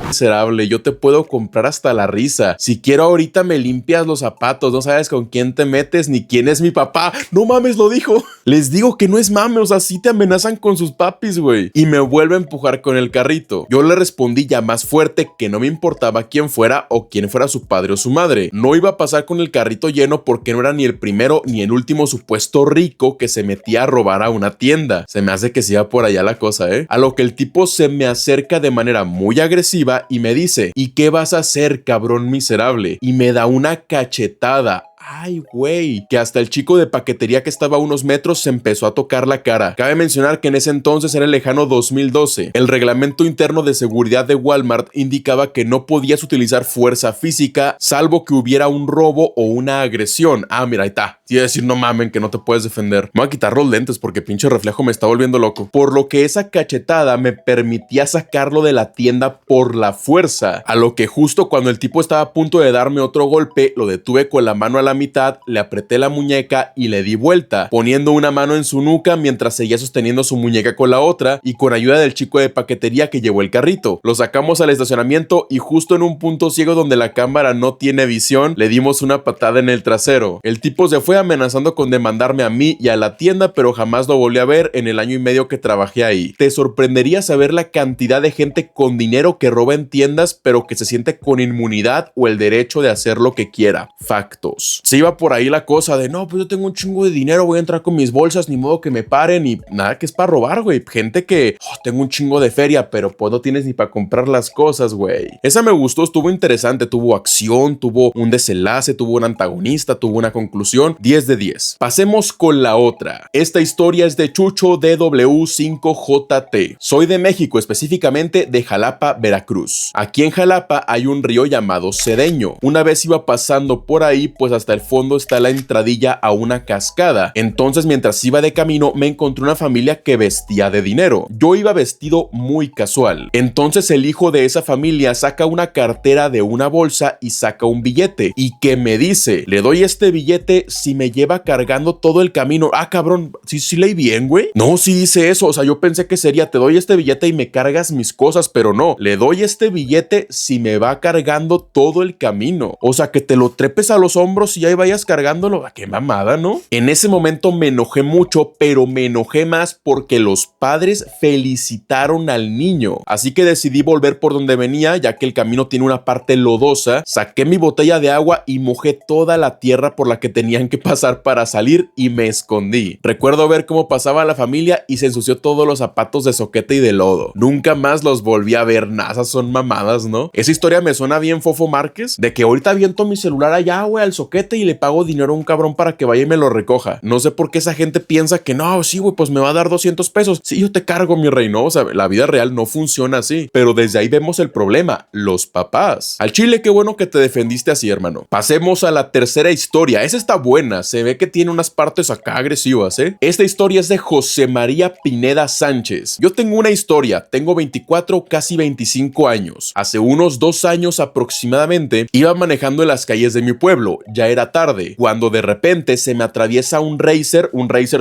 miserable, yo te puedo comprar hasta la risa. Si quiero ahorita me limpias los zapatos, no sabes con quién te metes ni quién es mi papá. No mames, lo dijo. Les digo que no es mame, o sea, sí te amenazan con sus papis, güey. Y me vuelve a empujar con el carrito. Yo le respondí ya más fuerte que no me importaba quién fuera o quién fuera su padre o su madre. No iba a pasar con el carrito lleno porque no era ni el primero ni el último supuesto rico que se metía a robar a una tienda. Se me hace que siga por allá la cosa, ¿eh? A lo que el tipo se me acerca de manera muy agresiva y me dice: ¿y qué vas a hacer, cabrón miserable? Y me da una cachetada. Ay, güey, que hasta el chico de paquetería que estaba a unos metros se empezó a tocar la cara. Cabe mencionar que en ese entonces era el lejano 2012. El reglamento interno de seguridad de Walmart indicaba que no podías utilizar fuerza física salvo que hubiera un robo o una agresión. Ah, mira, ahí está. Te iba a decir, no mamen, que no te puedes defender. Me voy a quitar los lentes porque pinche reflejo me está volviendo loco. Por lo que esa cachetada me permitía sacarlo de la tienda por la fuerza. A lo que justo cuando el tipo estaba a punto de darme otro golpe, lo detuve con la mano a la mitad, le apreté la muñeca y le di vuelta, poniendo una mano en su nuca mientras seguía sosteniendo su muñeca con la otra y con ayuda del chico de paquetería que llevó el carrito. Lo sacamos al estacionamiento y justo en un punto ciego donde la cámara no tiene visión, le dimos una patada en el trasero. El tipo se fue amenazando con demandarme a mí y a la tienda, pero jamás lo volví a ver en el año y medio que trabajé ahí. Te sorprendería saber la cantidad de gente con dinero que roba en tiendas, pero que se siente con inmunidad o el derecho de hacer lo que quiera. Factos. Se iba por ahí la cosa de no, pues yo tengo un chingo de dinero, voy a entrar con mis bolsas, ni modo que me paren, y nada, que es para robar, güey. Gente que tengo un chingo de feria, pero pues no tienes ni para comprar las cosas, güey. Esa me gustó, estuvo interesante, tuvo acción, tuvo un desenlace, tuvo un antagonista, tuvo una conclusión. 10 de 10. Pasemos con la otra. Esta historia es de Chucho DW5JT. Soy de México, específicamente de Jalapa, Veracruz. Aquí en Jalapa hay un río llamado Cedeño. Una vez iba pasando por ahí, pues hasta el fondo está la entradilla a una cascada. Entonces, mientras iba de camino, me encontré una familia que vestía de dinero. Yo iba vestido muy casual. Entonces el hijo de esa familia saca una cartera de una bolsa y saca un billete. ¿Y qué me dice? Le doy este billete si me lleva cargando todo el camino. Ah, cabrón, sí leí bien, güey. No, sí dice eso. O sea, yo pensé que sería, te doy este billete y me cargas mis cosas, pero no. Le doy este billete si me va cargando todo el camino. O sea, que te lo trepes a los hombros y ahí vayas cargándolo. Qué mamada, ¿no? En ese momento me enojé mucho, pero me enojé más porque los padres felicitaron al niño. Así que decidí volver por donde venía, ya que el camino tiene una parte lodosa. Saqué mi botella de agua y mojé toda la tierra por la que tenían que pasar para salir y me escondí. Recuerdo ver cómo pasaba la familia y se ensució todos los zapatos de soquete y de lodo. Nunca más los volví a ver. Nada, esas son mamadas, ¿no? Esa historia me suena bien Fofo Márquez, de que ahorita aviento mi celular allá, güey, al soquete y le pago dinero a un cabrón para que vaya y me lo recoja. No sé por qué esa gente piensa que no, sí, güey, pues me va a dar 200 pesos. Sí, yo te cargo, mi rey, no, o sea, la vida real no funciona así. Pero desde ahí vemos el problema, los papás. Al chile, qué bueno que te defendiste así, hermano. Pasemos a la tercera historia. Esa está buena, se ve que tiene unas partes acá agresivas, ¿eh? Esta historia es de José María Pineda Sánchez. Yo tengo una historia, tengo 24, casi 25 años. Hace unos 2 años aproximadamente, iba manejando en las calles de mi pueblo. Ya era tarde, cuando de repente se me atraviesa un Racer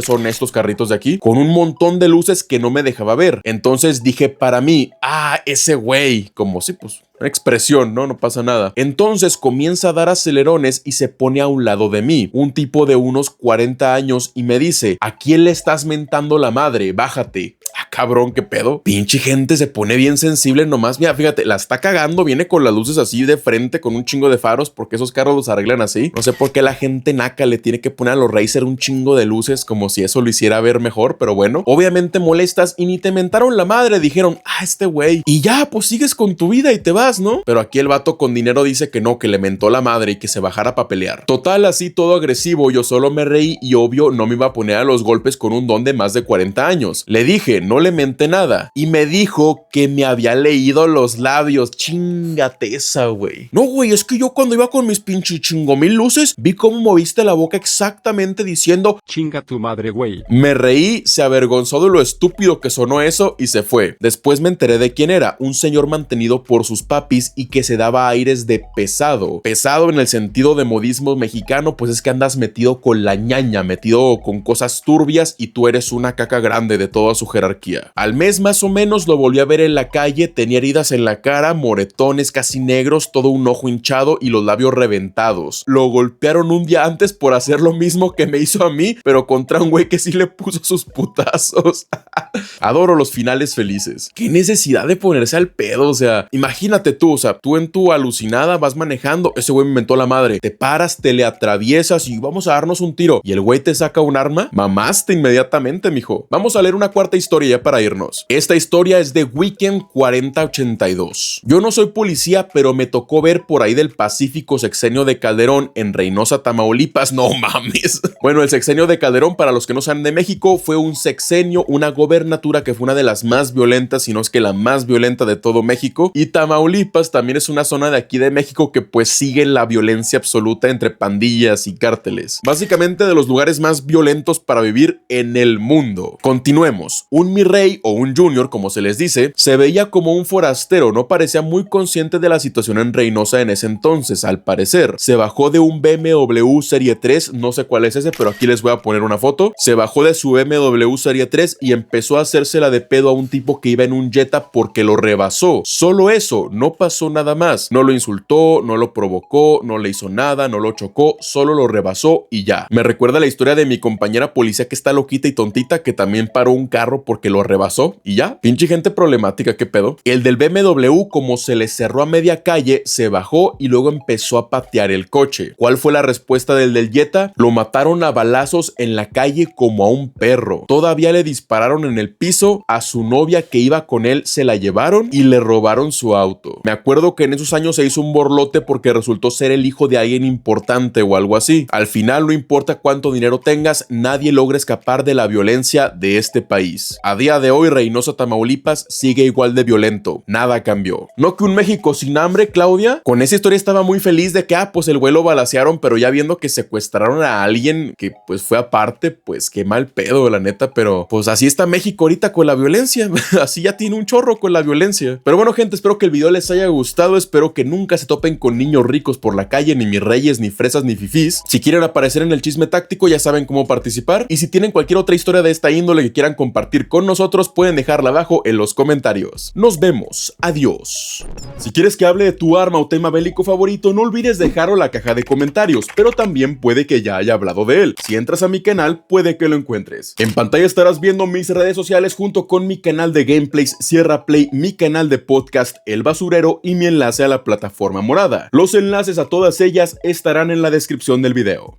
son estos carritos de aquí, con un montón de luces que no me dejaba ver. Entonces dije para mí, ese güey, como si pues una expresión, ¿no? No pasa nada. Entonces comienza a dar acelerones y se pone a un lado de mí, un tipo de unos 40 años, y me dice: ¿a quién le estás mentando la madre? Bájate. Cabrón, ¿qué pedo? Pinche gente se pone bien sensible nomás. Mira, fíjate, la está cagando, viene con las luces así de frente, con un chingo de faros, porque esos carros los arreglan así. No sé por qué la gente naca le tiene que poner a los Racer un chingo de luces, como si eso lo hiciera ver mejor, pero bueno. Obviamente molestas y ni te mentaron la madre, dijeron, este güey. Y ya, pues sigues con tu vida y te vas, ¿no? Pero aquí el vato con dinero dice que no, que le mentó la madre y que se bajara pa' pelear. Total, así todo agresivo, yo solo me reí y obvio no me iba a poner a los golpes con un don de más de 40 años. Le dije, no le menté nada. Y me dijo que me había leído los labios. Chíngate esa, güey. No, güey, es que yo cuando iba con mis pinches chingomil luces, vi cómo moviste la boca exactamente diciendo, chinga tu madre, güey. Me reí, se avergonzó de lo estúpido que sonó eso y se fue. Después me enteré de quién era, un señor mantenido por sus papis y que se daba aires de pesado. Pesado en el sentido de modismo mexicano, pues es que andas metido con la ñaña, metido con cosas turbias y tú eres una caca grande de toda su jerarquía. cirugía. Al mes más o menos lo volví a ver en la calle, tenía heridas en la cara, moretones casi negros, todo un ojo hinchado y los labios reventados. Lo golpearon un día antes por hacer lo mismo que me hizo a mí, pero contra un güey que sí le puso sus putazos. Adoro los finales felices. ¿Qué necesidad de ponerse al pedo? O sea, imagínate tú, tú en tu alucinada vas manejando, ese güey me mentó la madre, te paras, te le atraviesas y vamos a darnos un tiro, y el güey te saca un arma, mamaste inmediatamente, mijo. Vamos a leer una cuarta historia ya para irnos. Esta historia es de Weekend 4082. Yo no soy policía, pero me tocó ver por ahí del Pacífico sexenio de Calderón en Reynosa, Tamaulipas. No mames. Bueno, el sexenio de Calderón, para los que no saben de México, fue un sexenio, una gobernatura que fue una de las más violentas, si no es que la más violenta de todo México. Y Tamaulipas también es una zona de aquí de México que pues sigue la violencia absoluta entre pandillas y cárteles. Básicamente de los lugares más violentos para vivir en el mundo. Continuemos. Un mi rey o un junior, como se les dice, se veía como un forastero, no parecía muy consciente de la situación en Reynosa en ese entonces, al parecer. Se bajó de un BMW Serie 3, no sé cuál es ese, pero aquí les voy a poner una foto. Se bajó de su BMW Serie 3 y empezó a hacérsela de pedo a un tipo que iba en un Jetta porque lo rebasó. Solo eso, no pasó nada más. No lo insultó, no lo provocó, no le hizo nada, no lo chocó, solo lo rebasó y ya. Me recuerda la historia de mi compañera policía que está loquita y tontita que también paró un carro porque lo rebasó y ya. Pinche gente problemática, ¿qué pedo? El del BMW, como se le cerró a media calle, se bajó y luego empezó a patear el coche. ¿Cuál fue la respuesta del Jetta? Lo mataron a balazos en la calle como a un perro. Todavía le dispararon en el piso, a su novia que iba con él se la llevaron y le robaron su auto. Me acuerdo que en esos años se hizo un borlote porque resultó ser el hijo de alguien importante o algo así. Al final, no importa cuánto dinero tengas, nadie logra escapar de la violencia de este país. A día de hoy, Reynosa, Tamaulipas sigue igual de violento. Nada cambió. No que un México sin hambre, Claudia. Con esa historia estaba muy feliz de que, pues el güey lo balacearon, pero ya viendo que secuestraron a alguien que pues fue aparte, pues qué mal pedo, la neta, pero pues así está México ahorita con la violencia. Así ya tiene un chorro con la violencia. Pero bueno, gente, espero que el video les haya gustado. Espero que nunca se topen con niños ricos por la calle, ni mis reyes, ni fresas, ni fifís. Si quieren aparecer en el chisme táctico, ya saben cómo participar. Y si tienen cualquier otra historia de esta índole que quieran compartir con nosotros, pueden dejarla abajo en los comentarios. Nos vemos. Adiós. Si quieres que hable de tu arma o tema bélico favorito, no olvides dejarlo en la caja de comentarios, pero también puede que ya haya hablado de él. Si entras a mi canal, puede que lo encuentres. En pantalla estarás viendo mis redes sociales junto con mi canal de gameplays Sierra Play, mi canal de podcast El Basurero y mi enlace a la plataforma morada. Los enlaces a todas ellas estarán en la descripción del video.